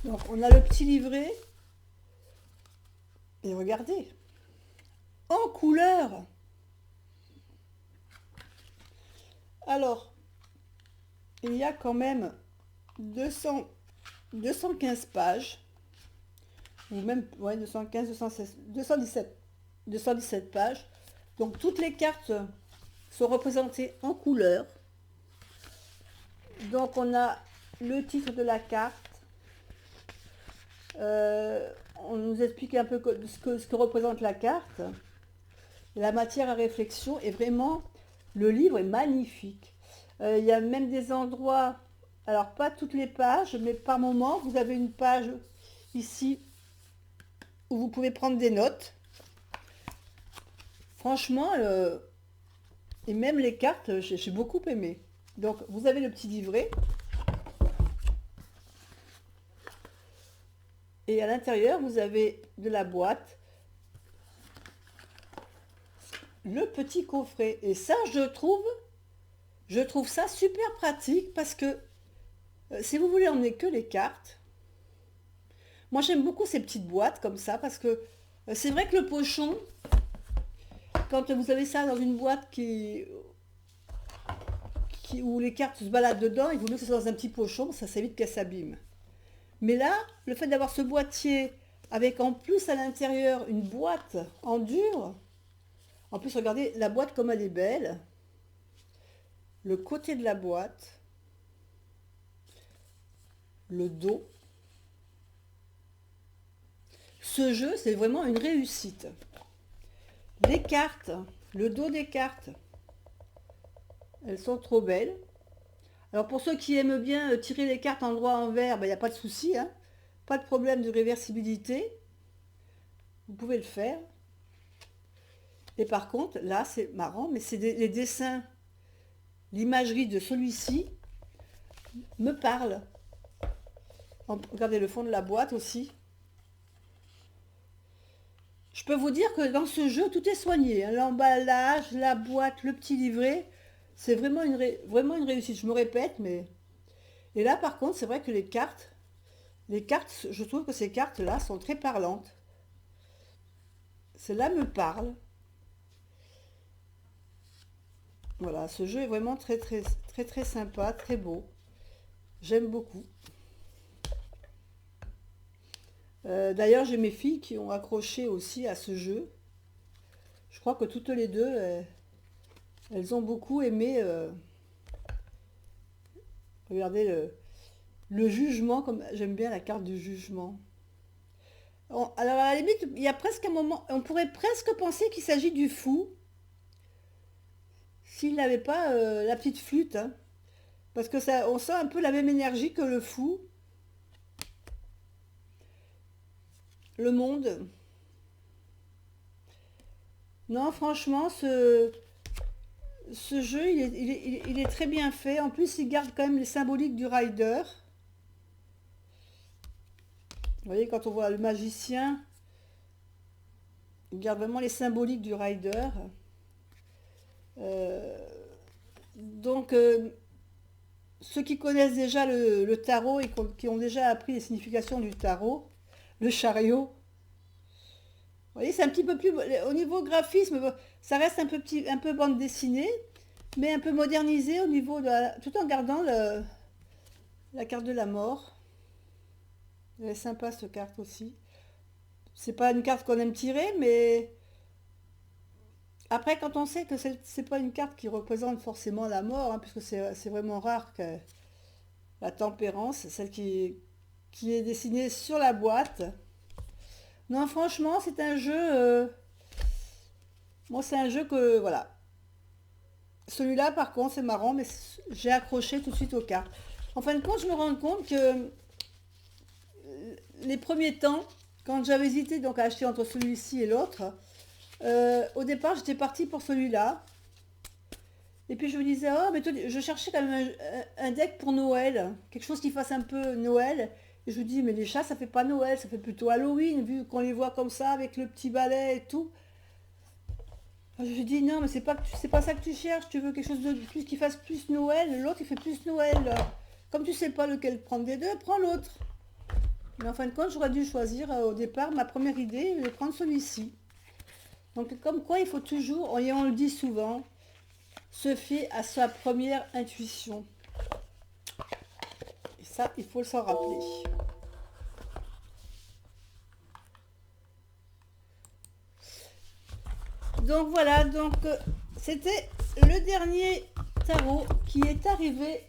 Donc on a le petit livret. Et regardez. En couleur. Alors, il y a quand même 215 pages, ou même ouais, 215, 216, 217 pages. Donc toutes les cartes sont représentées en couleur. Donc on a le titre de la carte. On nous explique un peu ce que représente la carte. La matière à réflexion est vraiment... Le livre est magnifique. Il y a même des endroits, alors pas toutes les pages, mais par moment, vous avez une page ici où vous pouvez prendre des notes. Franchement, et même les cartes, j'ai beaucoup aimé. Donc, vous avez le petit livret. Et à l'intérieur, vous avez de la boîte, le petit coffret. Et ça, je trouve ça super pratique parce que si vous voulez emmener que les cartes, moi j'aime beaucoup ces petites boîtes comme ça parce que c'est vrai que le pochon, quand vous avez ça dans une boîte où les cartes se baladent dedans, il vaut mieux que ce soit dans un petit pochon, ça s'évite qu'elle s'abîme. Mais là, le fait d'avoir ce boîtier avec en plus à l'intérieur une boîte en dur, en plus regardez la boîte comme elle est belle, le côté de la boîte, le dos. Ce jeu, c'est vraiment une réussite. Les cartes, le dos des cartes, elles sont trop belles. Alors pour ceux qui aiment bien tirer les cartes endroit envers, il n'y a pas de souci, hein. Pas de problème de réversibilité. Vous pouvez le faire. Et par contre, là, c'est marrant, mais c'est les dessins, l'imagerie de celui-ci me parle. Regardez le fond de la boîte aussi. Je peux vous dire que dans ce jeu, tout est soigné, hein. L'emballage, la boîte, le petit livret, c'est vraiment vraiment une réussite. Je me répète, mais... Et là, par contre, c'est vrai que les cartes, je trouve que ces cartes-là sont très parlantes. Celle-là me parle. Voilà, ce jeu est vraiment très sympa, très beau. J'aime beaucoup. D'ailleurs, j'ai mes filles qui ont accroché aussi à ce jeu. Je crois que toutes les deux, elles ont beaucoup aimé. Regardez le jugement, comme j'aime bien la carte du jugement. Alors à la limite, il y a presque un moment, on pourrait presque penser qu'il s'agit du fou s'il n'avait pas la petite flûte, hein. Parce que ça, on sent un peu la même énergie que le fou, le monde. Non, franchement, ce jeu, il est très bien fait. En plus, il garde quand même les symboliques du rider. Vous voyez, quand on voit le magicien, il garde vraiment les symboliques du rider. Euh, donc, ceux qui connaissent déjà le tarot et qui ont déjà appris les significations du tarot, le chariot, vous voyez, c'est un petit peu plus... Au niveau graphisme, bon, ça reste un peu bande dessinée, mais un peu modernisé au niveau de tout en gardant la carte de la mort. Elle est sympa cette carte aussi. C'est pas une carte qu'on aime tirer, mais après, quand on sait que c'est pas une carte qui représente forcément la mort, hein, puisque c'est vraiment rare que la tempérance, celle qui est dessinée sur la boîte. Non, franchement, c'est un jeu. Moi, c'est un jeu que voilà. Celui-là, par contre, c'est marrant, mais j'ai accroché tout de suite aux cartes. En fin de compte, je me rends compte que les premiers temps, quand j'avais hésité donc à acheter entre celui-ci et l'autre, au départ, j'étais partie pour celui-là. Et puis je me disais, oh, mais je cherchais quand même un deck pour Noël, quelque chose qui fasse un peu Noël. Et je me dis, mais les chats, ça fait pas Noël, ça fait plutôt Halloween, vu qu'on les voit comme ça, avec le petit balai et tout. Alors, je me dis, non, mais c'est pas ça que tu cherches, tu veux quelque chose de plus qui fasse plus Noël, l'autre il fait plus Noël. Comme tu sais pas lequel prendre des deux, prends l'autre. Mais en fin de compte, j'aurais dû choisir au départ ma première idée de prendre celui-ci. Donc comme quoi il faut toujours, et on le dit souvent, se fier à sa première intuition. Et ça, il faut s'en rappeler. Donc voilà, donc c'était le dernier tarot qui est arrivé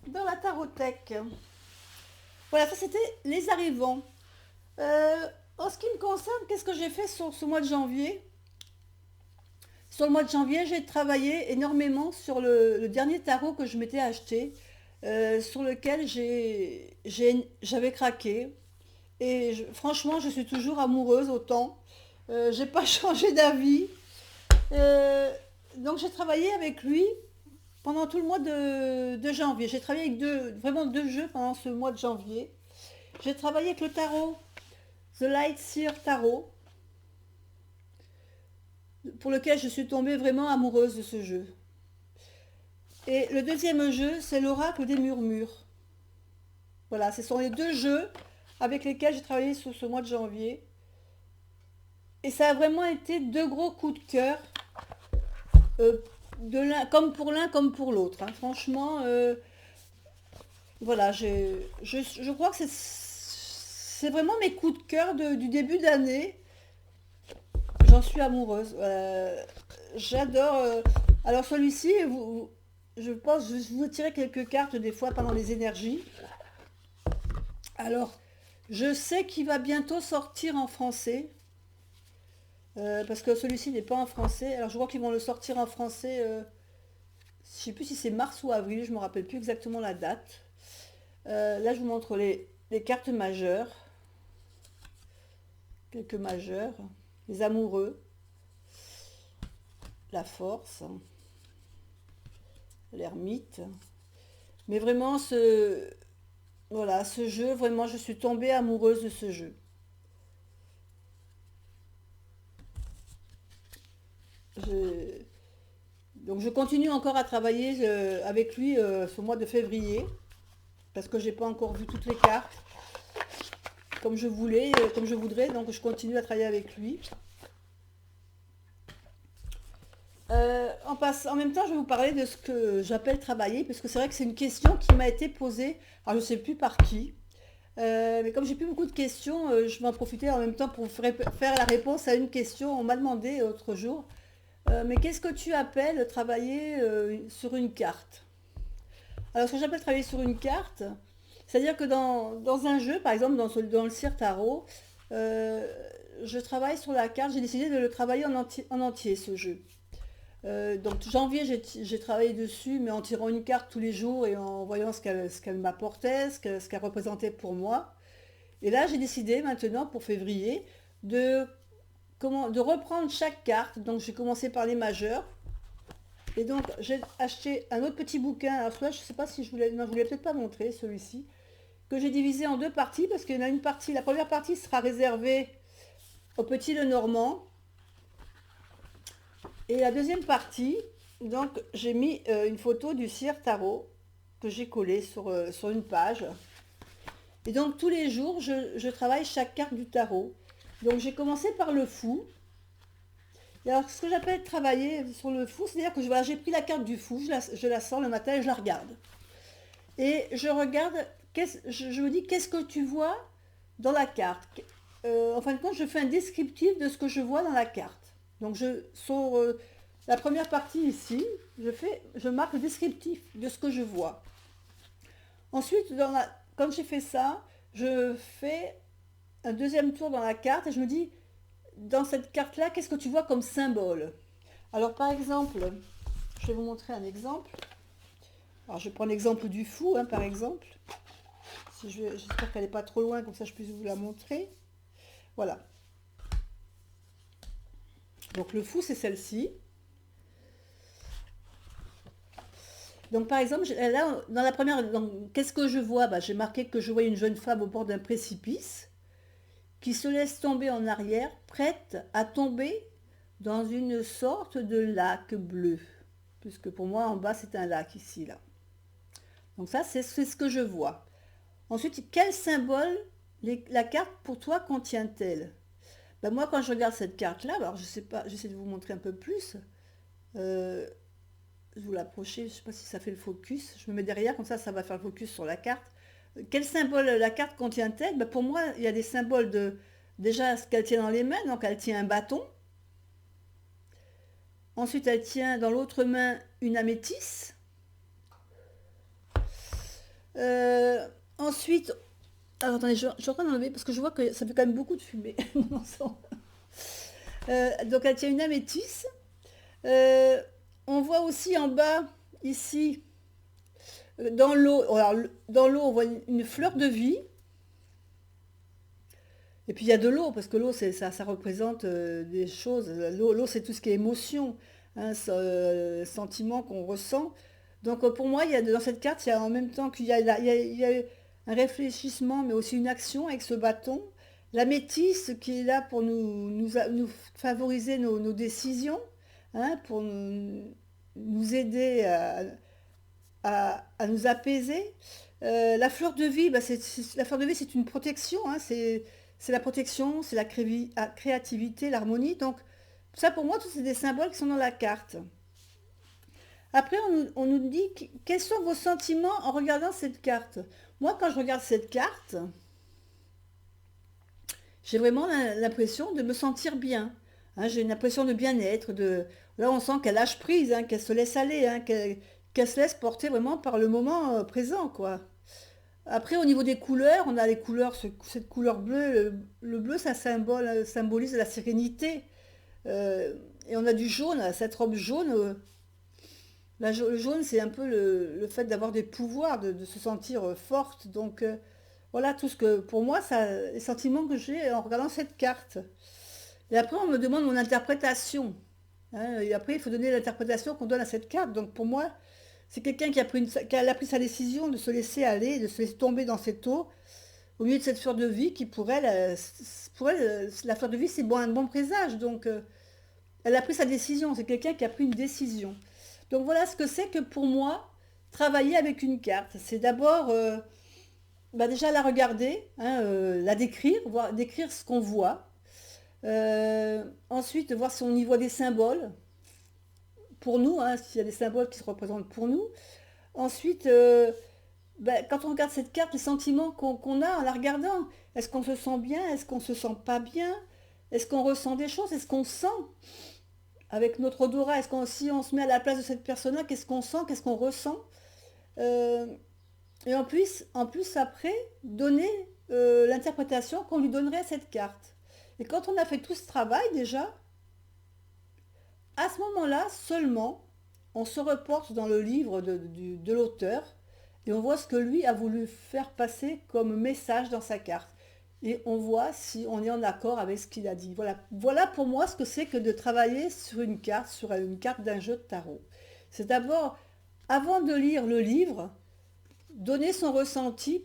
dans la tarothèque. Voilà, ça c'était les arrivants. En ce qui me concerne, qu'est-ce que j'ai fait sur ce mois de janvier? Sur le mois de janvier, j'ai travaillé énormément sur le dernier tarot que je m'étais acheté, sur lequel j'avais craqué. Et franchement, je suis toujours amoureuse autant. J'ai pas changé d'avis. Donc j'ai travaillé avec lui pendant tout le mois de janvier. J'ai travaillé avec vraiment deux jeux pendant ce mois de janvier. J'ai travaillé avec le tarot, The Light Seer Tarot, pour lequel je suis tombée vraiment amoureuse de ce jeu. Et le deuxième jeu, c'est l'Oracle des Murmures. Voilà, ce sont les deux jeux avec lesquels j'ai travaillé sur ce mois de janvier. Et ça a vraiment été deux gros coups de cœur, comme pour l'un comme pour l'autre, hein. Franchement, voilà, je crois que c'est vraiment mes coups de cœur du début d'année. J'en suis amoureuse. J'adore. Alors celui-ci, je pense, je vais vous tirer quelques cartes des fois pendant les énergies. Alors, je sais qu'il va bientôt sortir en français. Parce que celui-ci n'est pas en français. Alors je crois qu'ils vont le sortir en français. Je ne sais plus si c'est mars ou avril, je ne me rappelle plus exactement la date. Là, je vous montre les cartes majeures. Quelques majeures. Les amoureux. La force. L'ermite. Mais vraiment, voilà, ce jeu, vraiment, je suis tombée amoureuse de ce jeu. Je- Donc je continue encore à travailler avec lui ce mois de février, parce que j'ai pas encore vu toutes les cartes comme je voulais, comme je voudrais, donc je continue à travailler avec lui. En même temps, je vais vous parler de ce que j'appelle travailler, parce que c'est vrai que c'est une question qui m'a été posée, alors je ne sais plus par qui, mais comme j'ai plus beaucoup de questions, je vais en profiter en même temps pour faire la réponse à une question. On m'a demandé l'autre jour, mais qu'est-ce que tu appelles travailler sur une carte? Alors, ce que j'appelle travailler sur une carte, c'est-à-dire que dans un jeu, par exemple dans le Sir Tarot, euh, je travaille sur la carte, j'ai décidé de le travailler en entier ce jeu. Donc janvier, j'ai travaillé dessus, mais en tirant une carte tous les jours et en voyant ce qu'elle m'apportait, ce qu'elle représentait pour moi. Et là, j'ai décidé maintenant, pour février, de, de reprendre chaque carte. Donc j'ai commencé par les majeures. Et donc j'ai acheté un autre petit bouquin. Alors celui-là, je ne sais pas si je voulais... Non, je voulais peut-être pas montrer celui-ci. Que j'ai divisé en deux parties, parce qu'il y en a une partie... La première partie sera réservée au petit Lenormand. Et la deuxième partie, donc j'ai mis une photo du cire tarot que j'ai collé sur une page. Et donc tous les jours, je travaille chaque carte du tarot. Donc j'ai commencé par le fou. Et alors ce que j'appelle travailler sur le fou, c'est-à-dire que voilà, j'ai pris la carte du fou, je la sors le matin et je la regarde. Et je regarde, je me dis, qu'est-ce que tu vois dans la carte? En fin de compte, je fais un descriptif de ce que je vois dans la carte. Donc sur la première partie ici, je marque le descriptif de ce que je vois. Ensuite, comme j'ai fait ça, je fais un deuxième tour dans la carte et je me dis, dans cette carte-là, qu'est-ce que tu vois comme symbole? Alors par exemple, je vais vous montrer un exemple. Alors je prends l'exemple du fou, hein, par exemple. J'espère qu'elle n'est pas trop loin, comme ça je puisse vous la montrer. Voilà. Donc le fou, c'est celle-ci. Donc par exemple, là, dans la première, qu'est-ce que je vois? Bah, j'ai marqué que je voyais une jeune femme au bord d'un précipice qui se laisse tomber en arrière, prête à tomber dans une sorte de lac bleu. Puisque pour moi, en bas, c'est un lac ici, là. Donc ça, c'est ce que je vois. Ensuite, quel symbole la carte pour toi contient-elle? Ben moi, quand je regarde cette carte-là, alors je sais pas, j'essaie de vous montrer un peu plus. Euh, je vous l'approcher, je ne sais pas si ça fait le focus. Je me mets derrière, comme ça va faire le focus sur la carte. Quel symbole la carte contient-elle? Ben pour moi, il y a des symboles de déjà ce qu'elle tient dans les mains. Donc elle tient un bâton. Ensuite, elle tient dans l'autre main une améthyste. Euh, ensuite, alors attendez, je suis en train d'enlever parce que je vois que ça fait quand même beaucoup de fumée. Donc elle tient une améthyste. Euh, on voit aussi en bas, ici, dans l'eau, dans l'eau, on voit une fleur de vie. Et puis il y a de l'eau, parce que l'eau, ça représente des choses. L'eau, c'est tout ce qui est émotion, hein, sentiment qu'on ressent. Donc pour moi, dans cette carte, il y a en même temps qu'il y a, il y a un réfléchissement, mais aussi une action avec ce bâton. La métisse qui est là pour nous favoriser nos décisions, hein, pour nous aider à nous apaiser. La fleur de vie, bah, la fleur de vie, c'est une protection, hein, c'est la protection, c'est la créativité, l'harmonie. Donc, ça pour moi, tout c'est des symboles qui sont dans la carte. Après, on nous dit quels sont vos sentiments en regardant cette carte. Moi, quand je regarde cette carte, j'ai vraiment l'impression de me sentir bien. Hein, j'ai une impression de bien-être. Là, on sent qu'elle lâche prise, hein, qu'elle se laisse aller, hein, qu'elle se laisse porter vraiment par le moment présent, quoi. Après, au niveau des couleurs, on a les couleurs, cette couleur bleue. Le bleu, ça symbolise la sérénité. Et on a du jaune, cette robe jaune. Le jaune, c'est un peu le fait d'avoir des pouvoirs, de se sentir forte. Donc, voilà tout ce que, pour moi, les sentiments que j'ai en regardant cette carte. Et après, on me demande mon interprétation. Hein, et après, il faut donner l'interprétation qu'on donne à cette carte. Donc, pour moi, C'est quelqu'un qui a pris sa décision de se laisser aller, de se laisser tomber dans cette eau, au milieu de cette fleur de vie qui pour elle, la fleur de vie, c'est bon, un bon présage. Donc, elle a pris sa décision. C'est quelqu'un qui a pris une décision. Donc, voilà ce que c'est que pour moi, travailler avec une carte. C'est d'abord, bah, déjà la regarder, hein, la décrire, décrire ce qu'on voit. Ensuite, voir si on y voit des symboles pour nous, hein, s'il y a des symboles qui se représentent pour nous. Ensuite, ben, quand on regarde cette carte, les sentiments qu'on a en la regardant, est-ce qu'on se sent bien, est-ce qu'on se sent pas bien, est-ce qu'on ressent des choses, est-ce qu'on sent avec notre odorat, est-ce qu'on si on se met à la place de cette personne-là, qu'est-ce qu'on sent, qu'est-ce qu'on ressent. Euh, et en plus après, donner l'interprétation qu'on lui donnerait à cette carte. Et quand on a fait tout ce travail déjà, à ce moment-là seulement, on se reporte dans le livre de l'auteur et on voit ce que lui a voulu faire passer comme message dans sa carte. Et on voit si on est en accord avec ce qu'il a dit. Voilà, voilà pour moi ce que c'est que de travailler sur une carte d'un jeu de tarot. C'est d'abord, avant de lire le livre, donner son ressenti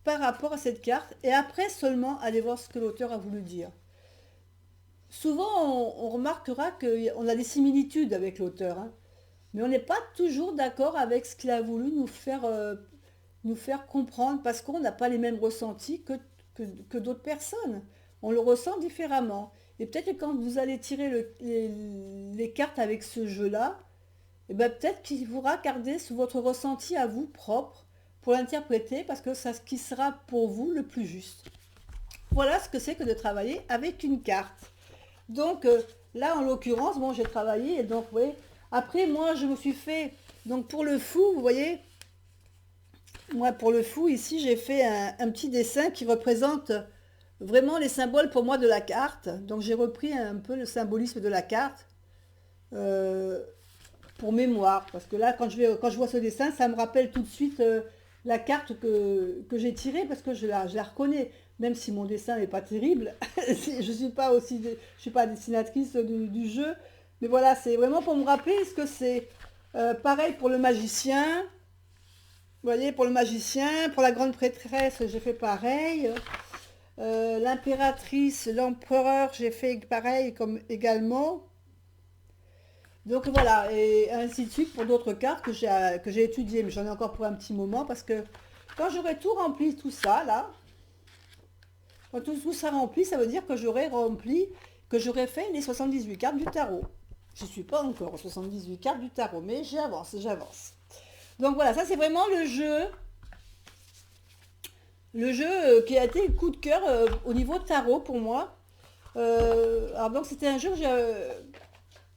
par rapport à cette carte et après seulement aller voir ce que l'auteur a voulu dire. Souvent, on remarquera qu'on a des similitudes avec l'auteur, hein, mais on n'est pas toujours d'accord avec ce qu'il a voulu nous faire comprendre parce qu'on n'a pas les mêmes ressentis que d'autres personnes. On le ressent différemment. Et peut-être que quand vous allez tirer les cartes avec ce jeu-là, et ben peut-être qu'il faudra garder sous votre ressenti à vous propre pour l'interpréter parce que c'est ce qui sera pour vous le plus juste. Voilà ce que c'est que de travailler avec une carte. Donc là, en l'occurrence, bon, j'ai travaillé et donc, vous voyez, après, moi, je me suis fait, donc pour le fou, vous voyez, moi, pour le fou, ici, j'ai fait un petit dessin qui représente vraiment les symboles pour moi de la carte. Donc, j'ai repris un peu le symbolisme de la carte euh, pour mémoire. Parce que là, quand je vois ce dessin, ça me rappelle tout de suite la carte que j'ai tirée parce que je la reconnais. Même si mon dessin n'est pas terrible, je suis pas aussi, je suis pas dessinatrice du jeu, mais voilà, c'est vraiment pour me rappeler ce que c'est. Pareil pour le magicien, vous voyez, pour le magicien, pour la grande prêtresse, j'ai fait pareil. L'impératrice, l'empereur, j'ai fait pareil comme également. Donc voilà, et ainsi de suite pour d'autres cartes que j'ai étudiées, mais j'en ai encore pour un petit moment parce que quand j'aurai tout rempli, tout ça, là, quand tout sera rempli, ça veut dire que j'aurai rempli, que j'aurai fait les 78 cartes du tarot. Je ne suis pas encore aux 78 cartes du tarot, mais j'avance, j'avance. Donc voilà, ça c'est vraiment le jeu qui a été coup de cœur au niveau tarot pour moi. Alors donc c'était un jeu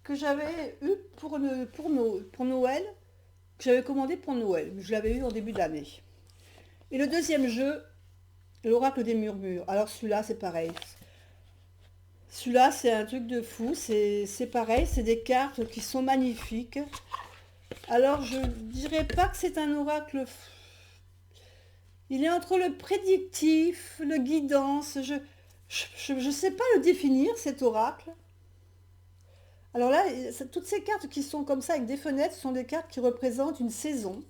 que j'avais eu pour Noël, que j'avais commandé pour Noël. Je l'avais eu en début d'année. Et le deuxième jeu, l'oracle des murmures. Alors celui-là c'est pareil. Celui-là c'est un truc de fou. C'est pareil, c'est des cartes qui sont magnifiques. Alors je dirais pas que c'est un oracle. Il est entre le prédictif, le guidance. Je sais pas le définir cet oracle. Alors là, toutes ces cartes qui sont comme ça avec des fenêtres sont des cartes qui représentent une saison.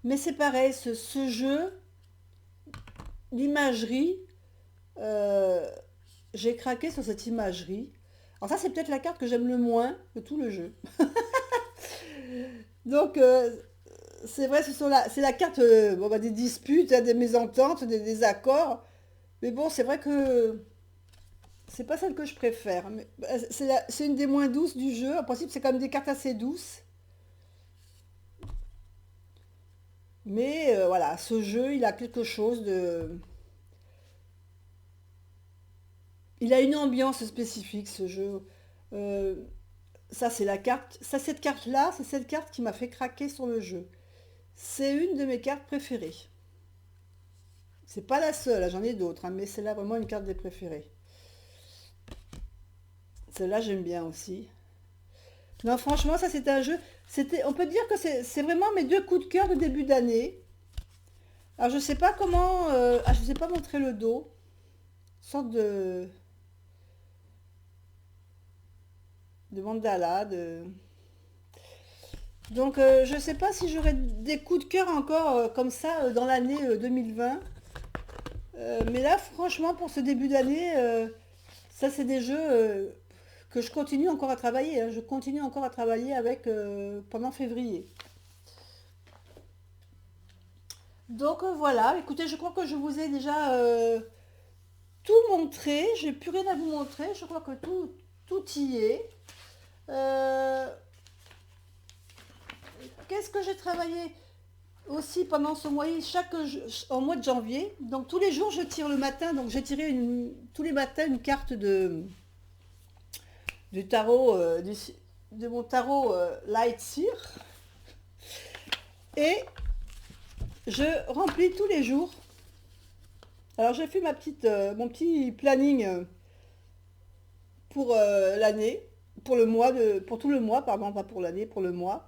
Mais c'est pareil, ce jeu, l'imagerie, euh, j'ai craqué sur cette imagerie. Alors ça, c'est peut-être la carte que j'aime le moins de tout le jeu. Donc, c'est vrai, c'est la carte bon, bah, des disputes, hein, des mésententes, des désaccords. Mais bon, c'est vrai que c'est pas celle que je préfère. C'est une des moins douces du jeu. En principe, c'est quand même des cartes assez douces. Mais voilà, ce jeu, il a quelque chose de... Il a une ambiance spécifique, ce jeu. Euh, ça, c'est la carte... Ça, cette carte-là, c'est cette carte qui m'a fait craquer sur le jeu. C'est une de mes cartes préférées. C'est pas la seule, hein, j'en ai d'autres, hein, mais c'est là vraiment une carte des préférées. Celle-là, j'aime bien aussi. Non, franchement, ça, c'est un jeu... On peut dire que c'est vraiment mes deux coups de cœur de début d'année. Alors, je sais pas comment... je sais pas montrer le dos. Une sorte de mandala, de... Donc je ne sais pas si j'aurai des coups de cœur encore comme ça dans l'année 2020. Mais là, franchement, pour ce début d'année, ça c'est des jeux que je continue encore à travailler, hein. Je continue encore à travailler avec pendant février. Donc voilà, écoutez, je crois que je vous ai déjà tout montré. J'ai plus rien à vous montrer. Je crois que tout y est. Euh, Qu'est-ce que j'ai travaillé aussi pendant ce mois, en mois de janvier? Donc tous les jours, je tire le matin. Donc j'ai tiré tous les matins une carte du tarot, de mon tarot Light Seer. Et je remplis tous les jours. Alors j'ai fait mon petit planning pour l'année, pour tout le mois, pardon, pas pour l'année, pour le mois.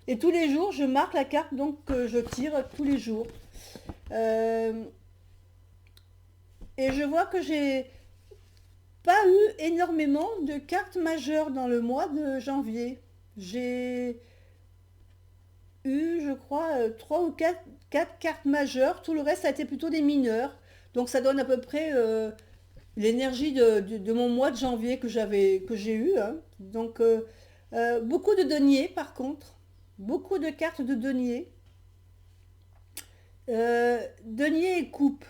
Et tous les jours, je marque la carte donc que je tire tous les jours. Euh, et je vois que j'ai pas eu énormément de cartes majeures dans le mois de janvier. J'ai eu, je crois, trois ou quatre cartes majeures. Tout le reste, ça a été plutôt des mineures. Donc ça donne à peu près l'énergie de mon mois de janvier que j'ai eu, hein. Donc beaucoup de deniers par contre. Beaucoup de cartes de deniers. Deniers et coupe.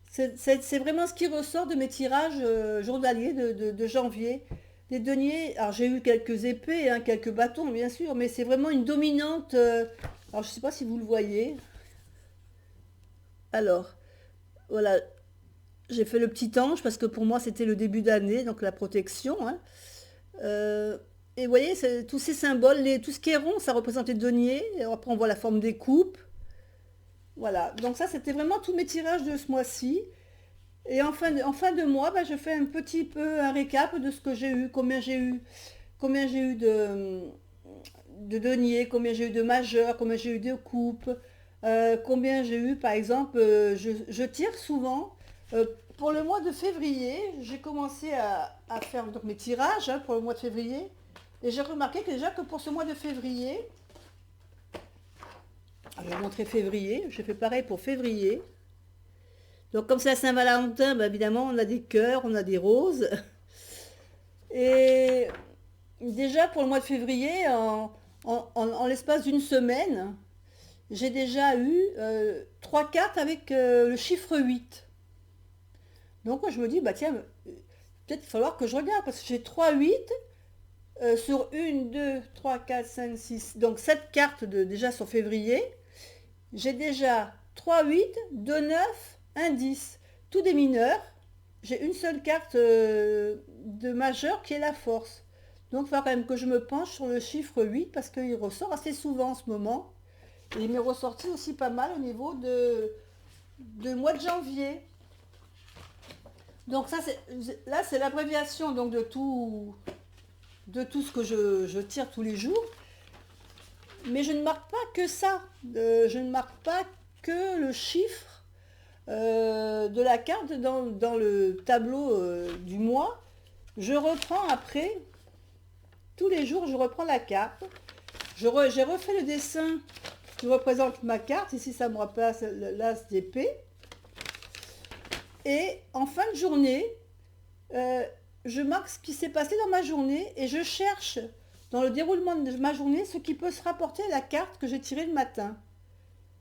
C'est vraiment ce qui ressort de mes tirages journaliers de janvier. Les deniers, alors j'ai eu quelques épées, hein, quelques bâtons bien sûr, mais c'est vraiment une dominante. Alors je ne sais pas si vous le voyez. Alors, voilà, j'ai fait le petit ange parce que pour moi c'était le début d'année, donc la protection, hein. Euh, et vous voyez, tous ces symboles, tout ce qui est rond, ça représente les deniers. Et après on voit la forme des coupes. Voilà, donc ça c'était vraiment tous mes tirages de ce mois-ci. Et en fin de mois, bah, je fais un petit peu un récap de ce que j'ai eu, combien j'ai eu de deniers, combien j'ai eu de majeurs, combien j'ai eu de coupes, combien j'ai eu, par exemple, je tire souvent. euh, pour le mois de février, j'ai commencé à faire donc, mes tirages hein, pour le mois de février. Et j'ai remarqué que déjà que pour ce mois de février, je vais vous montrer février, j'ai fait pareil pour février. Donc comme c'est la Saint-Valentin, bah, évidemment, on a des cœurs, on a des roses. Et déjà pour le mois de février, en l'espace d'une semaine, j'ai déjà eu trois cartes avec le chiffre 8. Donc je me dis, bah tiens, peut-être il va falloir que je regarde, parce que j'ai 3 8 sur une 2 3 4 5 6 donc 7 cartes déjà sur février. J'ai déjà 3 8 2 9 1 10 tout des mineurs. J'ai une seule carte de majeur qui est la force. Donc il va quand même que je me penche sur le chiffre 8 parce qu'il ressort assez souvent en ce moment. Et il m'est ressorti aussi pas mal au niveau de mois de janvier. Donc ça, là, c'est l'abréviation donc de tout ce que je tire tous les jours. Mais je ne marque pas que ça. Je ne marque pas que le chiffre de la carte dans le tableau du mois. Je reprends après, tous les jours, je reprends la carte. J'ai refait le dessin qui représente ma carte. Ici, ça me rappelle l'as d'épée. Et en fin de journée, euh, je marque ce qui s'est passé dans ma journée et je cherche dans le déroulement de ma journée ce qui peut se rapporter à la carte que j'ai tirée le matin.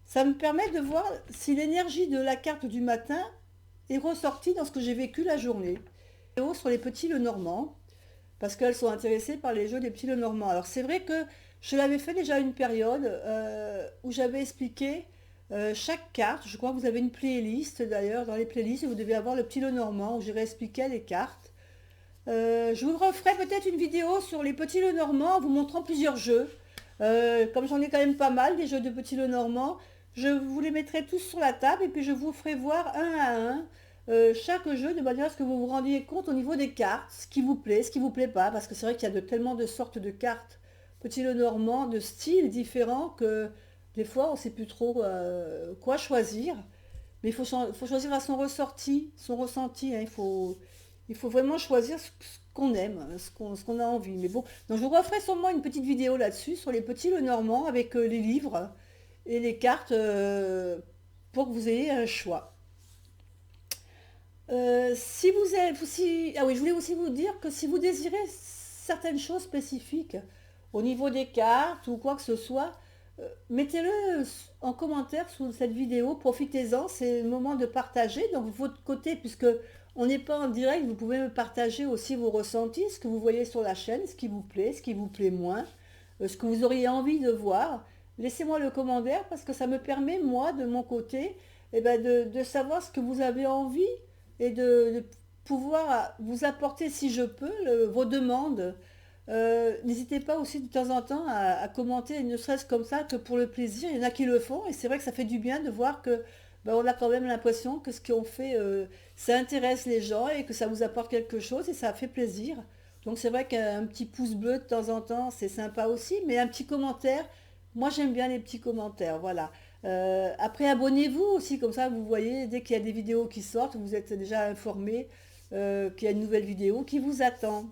Ça me permet de voir si l'énergie de la carte du matin est ressortie dans ce que j'ai vécu la journée. Et sur les petits Lenormand, parce qu'elles sont intéressées par les jeux des petits Lenormand. Alors c'est vrai que je l'avais fait déjà une période où j'avais expliqué chaque carte. Je crois que vous avez une playlist d'ailleurs. Dans les playlists, vous devez avoir le petit Lenormand où j'irai expliquer les cartes. Je vous referai peut-être une vidéo sur les petits Lenormand en vous montrant plusieurs jeux. Comme j'en ai quand même pas mal, des jeux de petits Lenormand, je vous les mettrai tous sur la table et puis je vous ferai voir un à un chaque jeu de manière à ce que vous vous rendiez compte au niveau des cartes, ce qui vous plaît, ce qui vous plaît pas, parce que c'est vrai qu'il y a tellement de sortes de cartes petit Lenormand, de styles différents que des fois on ne sait plus trop quoi choisir. Mais faut choisir à son ressenti, hein. Il faut vraiment choisir ce qu'on aime, hein, ce qu'on a envie. Mais bon, donc je vous referai sûrement une petite vidéo là-dessus, sur les petits Lenormand, avec les livres et les cartes, pour que vous ayez un choix. Si vous êtes, ah oui, je voulais aussi vous dire que si vous désirez certaines choses spécifiques au niveau des cartes ou quoi que ce soit, mettez-le en commentaire sous cette vidéo, profitez-en, c'est le moment de partager. Donc de votre côté, puisque on n'est pas en direct, vous pouvez me partager aussi vos ressentis, ce que vous voyez sur la chaîne, ce qui vous plaît moins, ce que vous auriez envie de voir. Laissez-moi le commentaire parce que ça me permet, moi, de mon côté, eh ben, de savoir ce que vous avez envie et de pouvoir vous apporter, si je peux, vos demandes. N'hésitez pas aussi de temps en temps à commenter, ne serait-ce comme ça que pour le plaisir. Il y en a qui le font et c'est vrai que ça fait du bien de voir que ben, on a quand même l'impression que ce qu'on fait, ça intéresse les gens et que ça vous apporte quelque chose et ça fait plaisir. Donc c'est vrai qu'un petit pouce bleu de temps en temps, c'est sympa aussi, mais un petit commentaire, moi j'aime bien les petits commentaires, voilà. Après abonnez-vous aussi, comme ça vous voyez, dès qu'il y a des vidéos qui sortent, vous êtes déjà informé qu'il y a une nouvelle vidéo qui vous attend.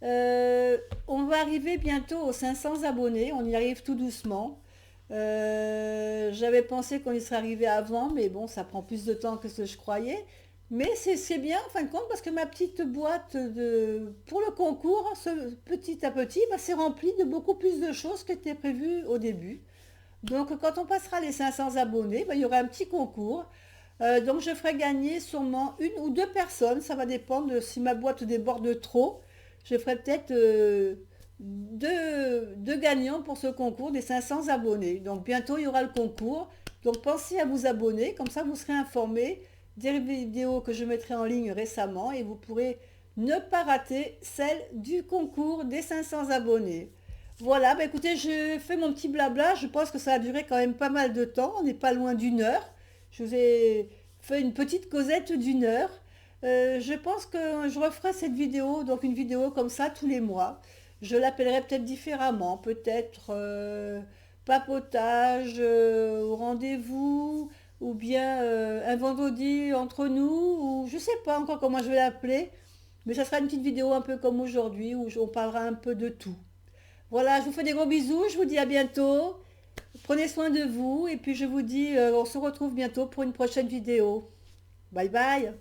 On va arriver bientôt aux 500 abonnés, on y arrive tout doucement. J'avais pensé qu'on y serait arrivé avant, mais bon, ça prend plus de temps que ce que je croyais. Mais c'est bien en fin de compte parce que ma petite boîte pour le concours, petit à petit, bah, c'est rempli de beaucoup plus de choses que étaient prévues au début. Donc quand on passera les 500 abonnés, bah, il y aura un petit concours. Donc je ferai gagner sûrement une ou deux personnes, ça va dépendre de si ma boîte déborde trop. Je ferai peut-être deux gagnants pour ce concours des 500 abonnés. Donc bientôt il y aura le concours. Donc pensez à vous abonner, comme ça vous serez informés des vidéos que je mettrai en ligne récemment et vous pourrez ne pas rater celle du concours des 500 abonnés. Voilà, bah écoutez, j'ai fait mon petit blabla, je pense que ça a duré quand même pas mal de temps, on n'est pas loin d'une heure. Je vous ai fait une petite causette d'une heure. Je pense que je referai cette vidéo, donc une vidéo comme ça tous les mois. Je l'appellerai peut-être différemment, peut-être papotage au rendez-vous, ou bien un vendredi entre nous, ou je sais pas encore comment je vais l'appeler, mais ça sera une petite vidéo un peu comme aujourd'hui où on parlera un peu de tout. Voilà, je vous fais des gros bisous, je vous dis à bientôt. Prenez soin de vous et puis je vous dis on se retrouve bientôt pour une prochaine vidéo. Bye bye.